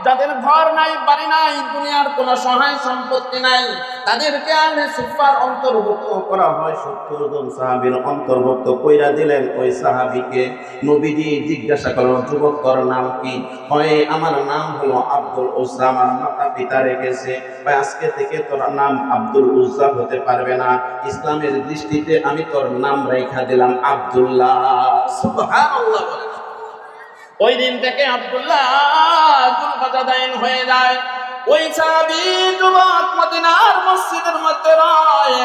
যাদের ঘর নাই, বাড়ি নাই, দুনিয়ার কোনো সহায় সম্পত্তি নাই, তাদেরকে আহলে সুফার অন্তর্ভুক্ত করা হয়। 70 জন সাহাবীর অন্তর্ভুক্ত কইরা দিলেন ওই সাহাবীকে। নবীজি জিজ্ঞাসা করলেন, যুবক তোর নাম কি? হয় আমার নাম হলো আব্দুল উজ্জা, আমার মাতা পিতা রেখেছে। ভাই আজকে থেকে তোর নাম আব্দুল উজ্জা হতে পারবে না, ইসলামের দৃষ্টিতে আমি তোর নাম রেখা দিলাম আব্দুল্লাহ। সুবহানাল্লাহ বলেন। ওই দিন থেকে আব্দুল্লাহ যুলকাদাইন হয়ে যায়। ওই সাহাবী যুবক মদিনার মসজিদের মধ্যে রয়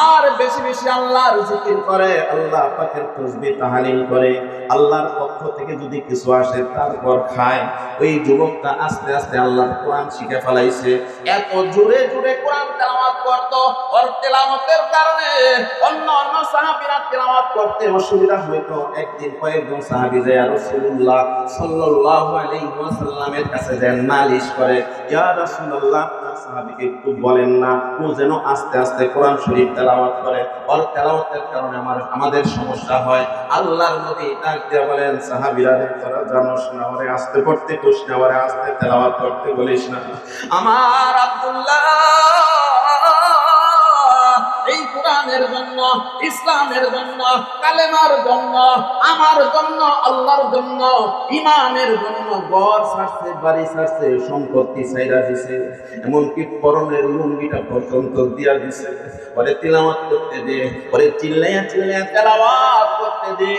আর বেশি বেশি আল্লাহর জিকির করে, আল্লাহ পাকের তাসবিহ তাহলিল করে, আল্লাহর পক্ষ থেকে যদি কিছু আসে তারপর খায়। ওই যুবকটা আস্তে আস্তে আল্লাহর কোরআন শিখে ফেলাইছে। এত জোরে জোরে কোরআন তেলাওয়াত করত, ওর তেলাওয়াতের কারণে অন্য অন্য সাহাবীরা তেলাওয়াত করতে অসুবিধা হইতো। একদিন কয়েকজন সাহাবী যায় রাসূলুল্লাহ সাল্লাল্লাহু আলাইহি ওয়াসাল্লামের কাছে যায় নালিশ করে, ইয়া রাসূলুল্লাহ আপনার সাহাবীকে একটু বলেন না ও যেন আস্তে আস্তে কোরআন শরীফ তেলাওয়াত করে, ওর তেলাওয়াতের কারণে আমাদের সমস্যা হয়। আল্লাহর নবী ডাক দিয়ে বলেন, সাহাবীরা তোরা জানোস না ওরে আস্তে পড়তে কোস না, ওরে আস্তে তেলাওয়াত করতে বলিস না। আমার আব্দুল্লাহ এই কোরআনের জন্য, ইসলামের জন্য, কালেমার জন্য, আমার জন্য, আল্লাহর জন্য, ইমানের জন্য ঘর ছাড়ছে, বাড়ি ছাড়ছে, সম্পত্তি ছাইরা দিছে, এমনকি পরনের লুঙ্গিটা পর্যন্ত দিয়া দিছে। ওরে তিলাওয়াত করতে দে, ওরে চিল্লাইয়া চিল্লাইয়া তেলাওয়াত করতে দে,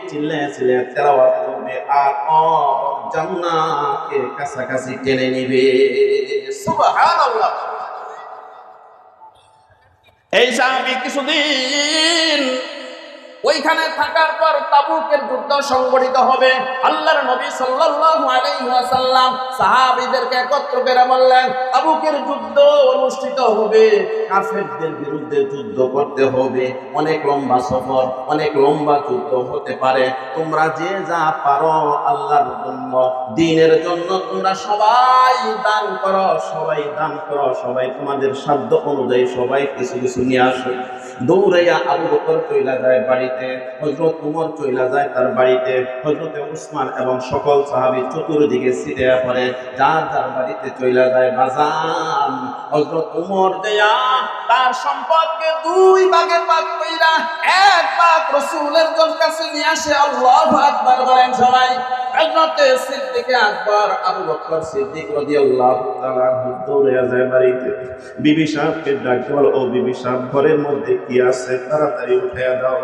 চিল্লাইয়া চিল্লাইয়া তেলাওয়াত করবে আর জান্নাতকে কাছাকাছি টেনে নিবে। সুবহানাল্লাহ। এই সাহাবী কিছুদিন ওইখানে থাকার পর তাবুকের যুদ্ধ সংগঠিত হবে। আল্লাহর নবী সাল্লাল্লাহু আলাইহি ওয়াসাল্লাম সাহাবীদেরকে একত্র করে বললেন, তাবুকের যুদ্ধ অনুষ্ঠিত হবে, কাফেরদের বিরুদ্ধে যুদ্ধ করতে হবে, অনেক লম্বা সফর, অনেক লম্বা যুদ্ধ হতে পারে। তোমরা যে যা পারো আল্লাহর জন্য, দ্বীনের জন্য তোমরা সবাই দান করো, সবাই দান করো, সবাই তোমাদের সাধ্য অনুযায়ী সবাই কিছু কিছু নিয়ে আসো। দৌড়াইয়া আবু বকর চইলা যায় বাড়িতে, হযরত ওমর চইলা যায় তার বাড়িতে, হযরত উসমান এবং সকল সাহাবী চতুর্দিকে ছিটিয়ে পড়ে, যার যার বাড়িতে চইলা যায়। বাজান হযরত ওমর দেয়া তার সম্পদকে দুই ভাগে ভাগ কইরা এক ভাগ রাসূলের কাছে নিয়ে আসে। আল্লাহু আকবার বলেন সবাই। হযরত সিদ্দিক আকবর আবু বকর সিদ্দিক রাদিয়াল্লাহু তাআলা দৌড়াইয়া যায় বাড়িতে, বিবি সাহেবকে ডাকতে বলে, ও বিবি সাহেব ঘরের মধ্যে কি আছে তাড়াতাড়ি উঠাইয়া দাও।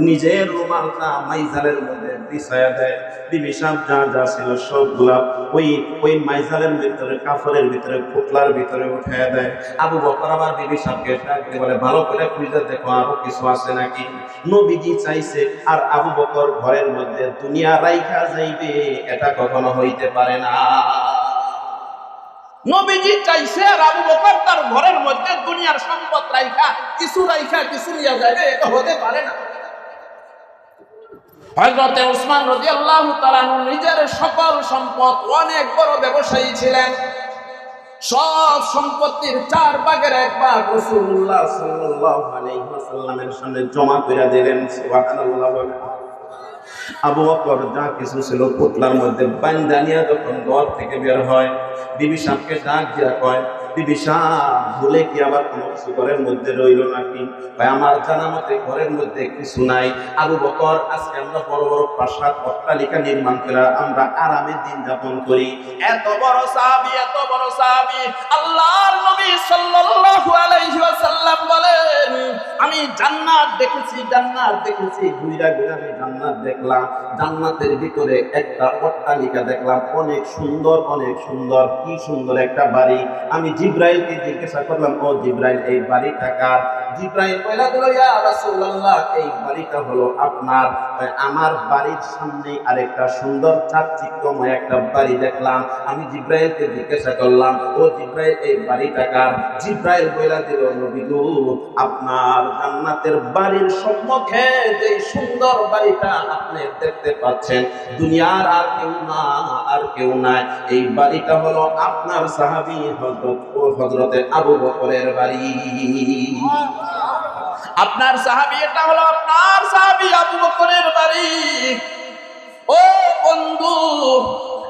নিজের রুমালটা মাইজালের মধ্যে বিছায়া দেয়। বিবি সাহেব যা যা ছিল সবগুলা ওই মাইজালের ভিতরে, কাপড়ের ভিতরে, পুতলার ভিতরে উঠাইয়া দেয়। আবু বকর আবার বিবি সাহেবকে ডাকতে বলে, ভালো করে খুঁজে দেখো আরো কিছু আছে নাকি। নবীজি চাইছে আর আবু বকর ঘরের মধ্যে দুনিয়া রাইখা যাইবে, এটা কখনো হইতে পারে না। নবীজি চাইছে আর আবু বকর তার ঘরের মধ্যে দুনিয়ার সম্পদ রাইখা কিছু নিয়ে যাবে, এটা হতে পারে না। হযরত উসমান রাদিয়াল্লাহু তাআলা নিজের সকল সম্পদ, অনেক বড় ব্যবসায়ী ছিলেন, সব সম্পত্তির 4 ভাগের 1 ভাগ রাসূলুল্লাহ সাল্লাল্লাহু আলাইহি ওয়াসাল্লামের সামনে জমা করে দিলেন। সুবহানাল্লাহ। আবু বকর যা কিছু ছিল পুতলার মধ্যে বান্দা নিয়ে যখন ঘর থেকে বের হয়, বিবি সাহেবকে ডাক দিয়া কয়, বিবি সাহেব ভুলে কি আবার কোনো কিছু ঘরের মধ্যে রইল নাকি? ভাই আমার জানা মতে ঘরের মধ্যে কিছু নাই। আবু বকর আজকে আমরা বড় বড় প্রাসাদ অট্টালিকা নির্মাণ করে আমরা আরামে দিন যাপন করি। এত বড় সাহাবী আল্লাহর নবী সাল্লাল্লাহু আলাইহি ওয়াসাল্লাম বলেন, আমি জান্নাত দেখেছি, ঘুরা ঘুরা আমি জান্নাত দেখলাম। জান্নাতের ভিতরে একটা অট্টালিকা দেখলাম, অনেক সুন্দর, কি সুন্দর একটা বাড়ি। আমি জিব্রাইলকে জিজ্ঞাসা করলাম, ও জিব্রাইল এই বাড়িটা কার? জিব্রাইল বলে দিল, ইয়া রাসূলুল্লাহ এই বাড়িটা হলো আপনার। আমার বাড়ির সামনে আরেকটা সুন্দর চাকচিক্যময় একটা বাড়ি দেখলাম। আমি জিব্রাইলকে জিজ্ঞাসা করলাম, ও জিব্রাইল এই বাড়িটা কার? জিব্রাইল বলে দিল, নবী গো আপনার জান্নাতের বাড়ির সম্মুখে যে সুন্দর বাড়িটা আপনি দেখতে পাচ্ছেন, দুনিয়ার আর কেউ নাই। এই বাড়িটা হলো আপনার সাহাবী হযরতে আবু বকরের বাড়ি। আপনার সাহাবী, এটা হলো আপনার সাহাবী আবু বকরের বাড়ি। ও বন্ধু,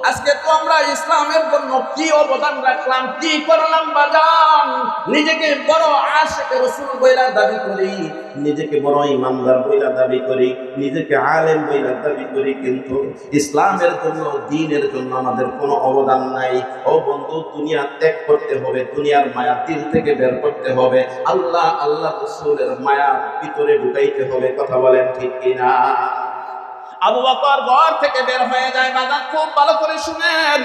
আজকে তো আমরা ইসলামের জন্য কি অবদান রাখলাম, কি করলাম বাজান? নিজেকে বড় আশিক রাসূল বইলা দাবি করি, নিজেকে বড় ইমানদার বইলা দাবি করি, নিজেকে আলেম বইলা দাবি করি, কিন্তু ইসলামের জন্য, দ্বীনের জন্য আমাদের কোনো অবদান নাই। ও বন্ধু, দুনিয়া ত্যাগ করতে হবে, দুনিয়ার মায়া দিল থেকে বের করতে হবে, আল্লাহ রাসূলের মায়া ভিতরে ঢুকাইতে হবে। কথা বলেন ঠিক কিনা? আবু বকর ঘর থেকে বের হয়ে যায়। বাজান খুব ভালো করে শুনেন,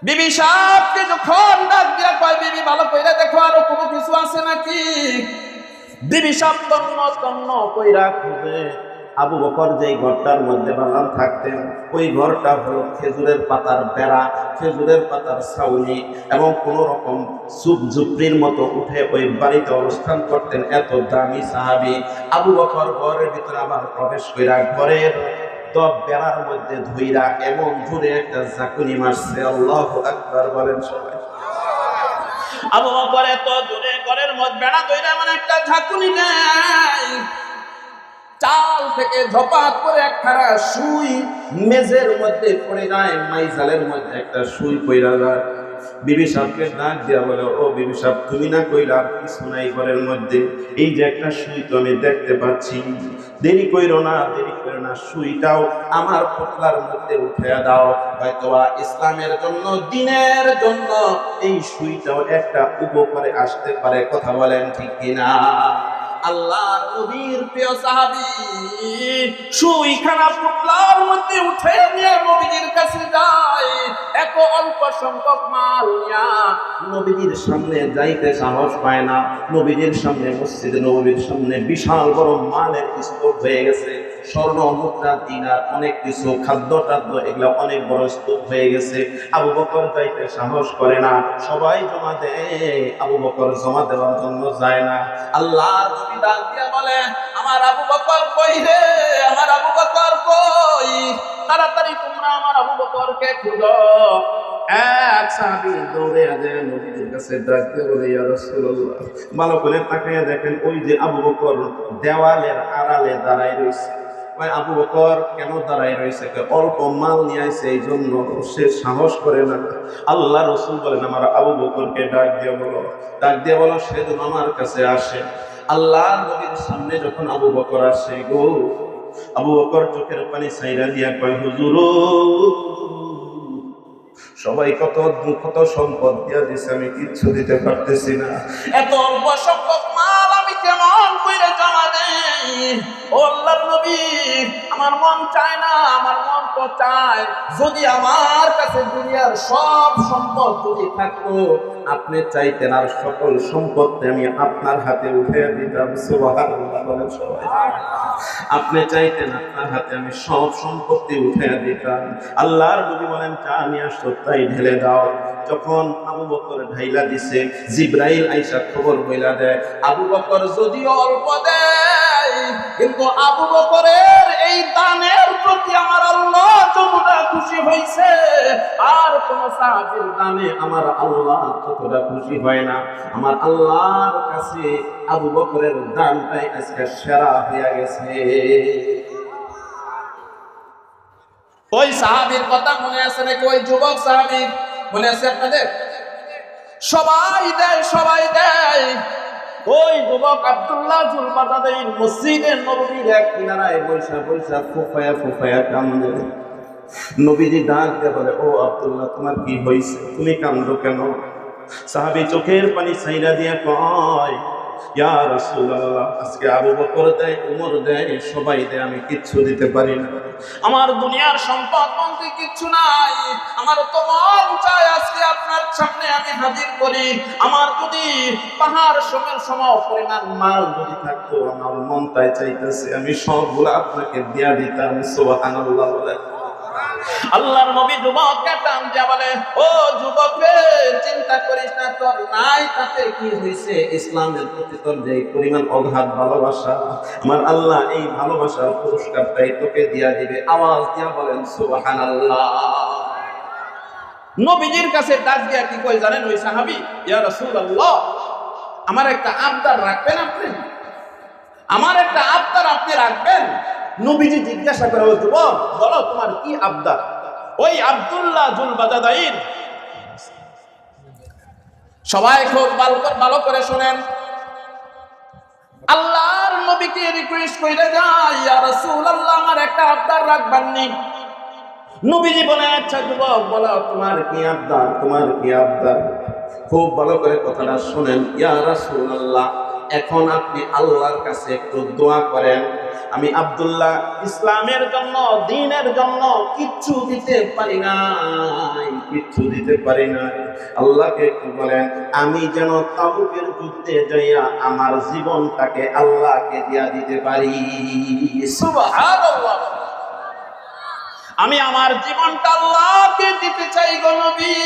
বিবি সাহেবকে যখন ডাক দিয়া কয়, বিবি ভালো কইরা দেখো আরো কোনো কিছু আছে নাকি। বিবি সাহেব তন্ন তন্ন কইরা খুঁজে আবু বকর যেই ঘরটার মধ্যে বানান থাকতেন, ওই ঘরটা হলো খেজুরের পাতার বেড়া, খেজুরের পাতার ছাউনি, এবং কোন রকম ঝুপড়ির মতো উঠে ওই বাড়িতে অবস্থান করতেন। এত দামি সাহাবী আবু বকর ঘরের ভিতরে আবার প্রবেশ কইরা ঘরের বেড়ার মধ্যে ধইরা এমন জোরে একটা ঝাঁকুনি মারছে, আল্লাহু আকবার বলেন সবাই। আবু বকর এত জোরে ঘরের মধ্যে বেড়া ধইরা এমন একটা ঝাঁকুনি দেয়, চাল থেকে ঝপাত করে একখানা সুই মেজের মধ্যে পড়ে যায়, মাইজালের মধ্যে একটা সুই পড়া যায়। বিবি সাহেবকে ডাক দিয়া বলে, ও বিবি সাহেব, তুমি না কইলা আর কিছু নাই ঘরের মধ্যে, এই যে একটা সুই তো আমি দেখতে পাচ্ছি, দেরি কইরো না, দেরি করো না, সুইটাও আমার পোটলার মধ্যে উঠাইয়া দাও। হয়তোবা ইসলামের জন্য, দ্বীনের জন্য এই সুইটাও একটা উপকারে আসতে পারে। কথা বলেন ঠিক কিনা? আল্লাহর নবীর প্রিয় সাহাবী সুইখানা পুতলার মধ্যে উঠে নিয়ে নবীজির কাছে যায়। এত অল্প সংখ্যক মাল নিয়া নবীজির সামনে যাইতে সাহস পায় না। নবীজির সামনে, মসজিদে নববীর সামনে বিশাল বড় মালের স্তূপ হয়ে গেছে, স্বর্ণ মুদ্রা দিনার অনেক কিছু, খাদ্য টাদ্য এগুলা অনেক বড় স্তূপ হয়ে গেছে। আবু বকর যাইতে সাহস করে না, সবাই জমা দেয়, আবু বকর জমা দেওয়ার জন্য যায় না। আল্লাহর নবী ডাক দিয়া বলে, আমার আবু বকর কই রে, আমার আবু বকর কই, তাড়াতাড়ি তোমরা আমার আবু বকরকে খুঁজো। এক সাহাবী দৌড়ে যায় নবীর কাছে, ডাক দিয়ে বলে, ইয়া রাসূলুল্লাহ, ভালো করে তাকাইয়া দেখেন, ওই যে আবু বকর দেওয়ালের আড়ালে দাঁড়ায় রয়েছে। আবু বকর কেন দাঁড়ায় রয়েছে? অল্প মাল নিয়ে আসে, এই জন্য সে সাহস করে না। আল্লাহ রাসূল বলেন, আমার আবু বকরকে ডাক দিয়ে বলো, ডাক দিয়ে বলো সে যেন আমার কাছে আসে। আল্লাহ নবীর সামনে যখন আবু বকর আসে, গো আবু বকর চোখের পানি ছাইরা দিয়া কয়, হুজুর, সবাই কত কত সম্পদ দিয়া দিছে, আমি কিচ্ছু দিতে পারতেছি না, এত অল্প সংখ্যক মাল আমি কেমন কইরা জমা দেই? ও আল্লাহর নবী, আমার মন চায় না, আমার মন তো চায় যদি আমার কাছে দুনিয়ার সব সম্পদ যদি থাকতো, আপনি চাইতেন আর সকল সম্পদকে আমি আপনার হাতে উঠে দিতাম। সুবহানাল্লাহ বলেন সবাই। আপনি চাইতেন আপনার হাতে আমি সব সম্পত্তি উঠে দিতাম। আল্লাহর নবী বলেন, চা নিয়ে আসো, তাই ঢেলে দাও। যখন আবু বকর ঢাইলা দিছে, জিবরাইল আইসা খবর বইলা দেয়, আবু বকর যদিও অল্প দেয়, কিন্তু আবু বকরের এই দানের প্রতি আমার আল্লাহ যতটা খুশি হয়েছে, আর কোন সাহাবীর দানে আমার আল্লাহ ততটা খুশি হয় না। আমার আল্লাহর কাছে আবু বকরের দানটাই আজকে সেরা হয়ে গেছে। ওই সাহাবীর কথা মনে আছে নাকি? ওই যুবক সাহাবী মনে আছে আপনাদের? সবাই দেয়, সবাই দেয়। ওই যুবক আব্দুল্লাহ জুলবাজাদাইন মসজিদের নববীর এক কিনারায় বৈশা বৈশা ফুফায়া ফুফায়া কান্দে। নবীজি ডাক দিয়ে বলে, ও আব্দুল্লাহ, তোমার কি হয়েছে, তুমি কান্দো কেন? সাহাবী চোখের পানি ছাইরা দিয়ে কয়, ইয়া রাসূলুল্লাহ, আজকে আবু বকর দেয়, উমর দেয়, সবাই দেয়, আমি কিচ্ছু দিতে পারি না। আমার দুনিয়ার সম্পদ বলতে কিচ্ছু নাই। আমার তো মন চায় আজকে আপনার সামনে আমি হাজির করি, আমার যদি পাহাড় সমের সম পরিমাণ মাল যদি থাকতো, আমার মনটাই চাইতেছে আমি সবগুলো আপনাকে দিয়া দিতাম। সুবহানাল্লাহ বলে। আল্লাহর নবী যুবককে টান দিয়া বলে, ও যুবক রে, চিন্তা করিস না, তোর নাই তাতে কি হইছে, ইসলামের প্রতি তোর যে পরিমাণ অগাধ ভালোবাসা, আমার আল্লাহ এই ভালোবাসার পুরস্কারটাই তোকে দিয়া দিবে। আওয়াজ দিয়া বলেন সুবহানাল্লাহ। নবীজির কাছে ডাক দিয়া কি কই জানেন ওই সাহাবী? ইয়া রাসূলুল্লাহ, আমার একটা আবদার রাখবেন আপনি, আমার একটা আবদার আপনি রাখবেন। নবীজি জিজ্ঞাসা করে, ও যুবক, বলো তোমার কি আবদার? ওই আব্দুল্লাহ জুলবাজাদাইন, সবাই খুব ভালো করে শুনেন, আল্লাহর নবীকে রিকোয়েস্ট কইরা যায়, ইয়া রাসূলুল্লাহ, আমার একটা আবদার রাখবেন নি? নবীজি বলে, আচ্ছা যুবক, বলো তোমার কি আবদার, তোমার কি আবদার? খুব ভালো করে কথাটা শুনেন। ইয়া রাসূলুল্লাহ, এখন আপনি আল্লাহর কাছে একটু দোয়া করেন, আমি আব্দুল্লাহ ইসলামের জন্য, দ্বীনের জন্য কিচ্ছু দিতে পারি নাই, কিচ্ছু দিতে পারি নাই। আল্লাহকে একটু বলেন, আমি যেন তাবুকের যুদ্ধে যাইয়া আমার জীবনটাকে আল্লাহকে দিয়া দিতে পারি। সুবহানাল্লাহ। আমি আমার জীবনটা আল্লাহকে দিতে চাই গো নবী,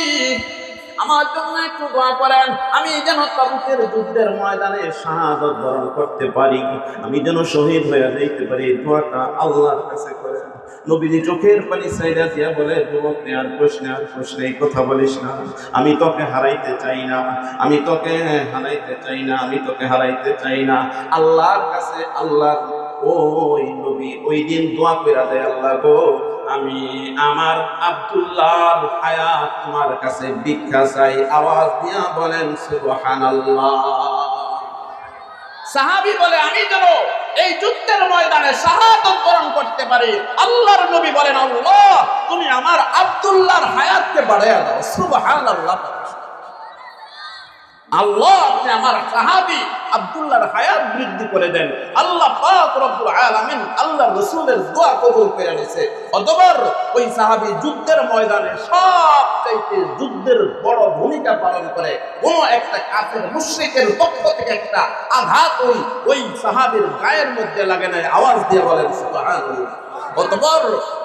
আমার জন্য একটু দোয়া করেন। আমি যেন তাবুকের যুদ্ধের ময়দানে শাহাদাত বরণ করতে পারি, আমি যেন শহীদ হয়ে যাইতে পারি। দোয়াটা আল্লাহর কাছে করেন। নবীজি চোখের পানি ছাইড়া দিয়া বলে, যুবক রে, আর প্রশ্নে এই কথা বলিস না। আমি তোকে হারাইতে চাই না, আমি তোকে হারাইতে চাই না, আমি তোকে হারাইতে চাই না। আল্লাহর কাছে আল্লাহর ওই নবী ওই দিন দোয়া করে দেয়, আল্লাহ গো, আমি আমার আব্দুল্লাহর হায়াত তোমার কাছে ভিক্ষা চাই। আওয়াজ দিয়া বলেন সুবহানাল্লাহ। সাহাবী বলে, আমি যেন এই যুদ্ধের ময়দানে শাহাদাত বরণ করতে পারি। আল্লাহর নবী বলেন, আল্লাহ তুমি আমার আব্দুল্লাহর হায়াতকে বাড়াইয়া দাও। সুবহানাল্লাহ। আল্লাহ আপনি আমার সাহাবী আব্দুল্লাহর হায়াত বৃদ্ধি করে দেন। আল্লাহ পাক রব্বুল আলামিন আল্লাহর রাসূলের দোয়া কবুল করে নিয়েছে। অতঃপর ওই সাহাবী যুদ্ধের ময়দানে সবচাইতে যুদ্ধের বড় ভূমিকা পালন করে। কোন একটা কাফের মুশরিকের পক্ষ থেকে একটা আঘাত ওই সাহাবীর গায়ের মধ্যে লাগে না। আওয়াজ দিয়ে বলেন সুবহানাল্লাহ। অতঃপর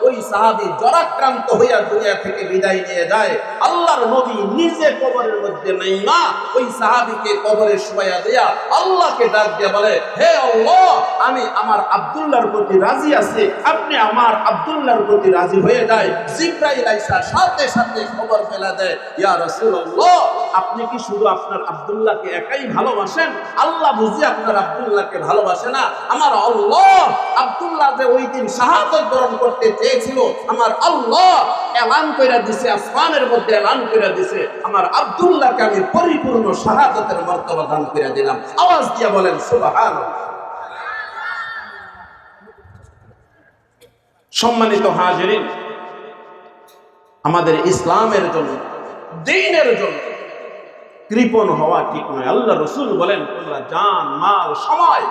ওই সাহাবী জ্বরাক্রান্ত হইয়া দুনিয়া থেকে বিদায় নিয়ে যায়। আল্লাহর নবী নিজে কবরের মধ্যে নাইমা ওই সাহাবীকে কবরে শুয়াইয়া দিয়া আল্লাহকে ডাক দিয়া বলে, হে আল্লাহ, আমি আমার আব্দুল্লাহর প্রতি রাজি আছি, আপনি আমার আব্দুল্লাহর প্রতি রাজি হয়ে যায়। জিবরাইল আইসা সাথে সাথে খবর ফেলা দেয়, ইয়া রাসূলুল্লাহ, আপনি কি শুধু আপনার আব্দুল্লাহকে একাই ভালোবাসেন? আল্লাহ বুঝি আপনার আব্দুল্লাহকে ভালোবাসে না? আমার আল্লাহ আব্দুল্লাহ যে ওই দিন শাহাদাত বরণ করতে চেয়েছিল, আমার আল্লাহ এলান কইরা দিছে, আসমানের মধ্যে এলান কইরা দিছে, আমার আব্দুল্লাহকে আমি পরিপূর্ণ শাহাদাতের মর্তবা দান করে দিলাম। আওয়াজ দিয়া বলেন সুবহানাল্লাহ। সম্মানিত হাজিরিন, আমাদের ইসলামের জন্য, দ্বীনের জন্য কৃপণ হওয়া ঠিক নয়। আল্লাহ রাসূল বলেন, তোমরা জান, মাল, সময়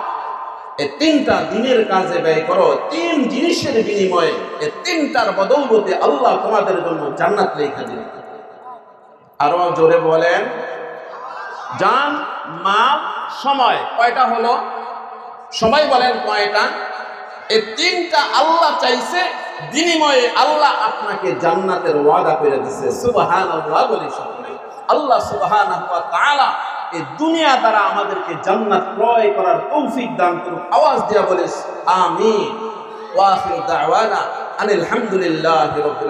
এই তিনটা দিনের কাজে ব্যয় করো। তিন জিনিসের বিনিময়ে, এই তিনটার বদৌলতে আল্লাহ তোমাদের জন্য জান্নাত লেখা দিবেন। আরো জোরে বলেন, জান, মাল, সময়। কয়টা হলো? সবাই বলেন কয়টা? এই তিনটা আল্লাহ চাইছে, বিনিময়ে আল্লাহ আপনাকে জান্নাতের ওয়াদা করে দিয়েছে। সুবহানাল্লাহ বলি সকলে। আল্লাহ সুবহানাহু ওয়া তাআলা এই দুনিয়া দ্বারা আমাদেরকে জান্নাত ক্রয় করার তৌফিক দান করুন। আওয়াজ দিয়া বলিস আমিন। ওয়া আখিরু দাওয়ানা আনিল হামদুলিল্লাহি রাব্বিল আলামিন।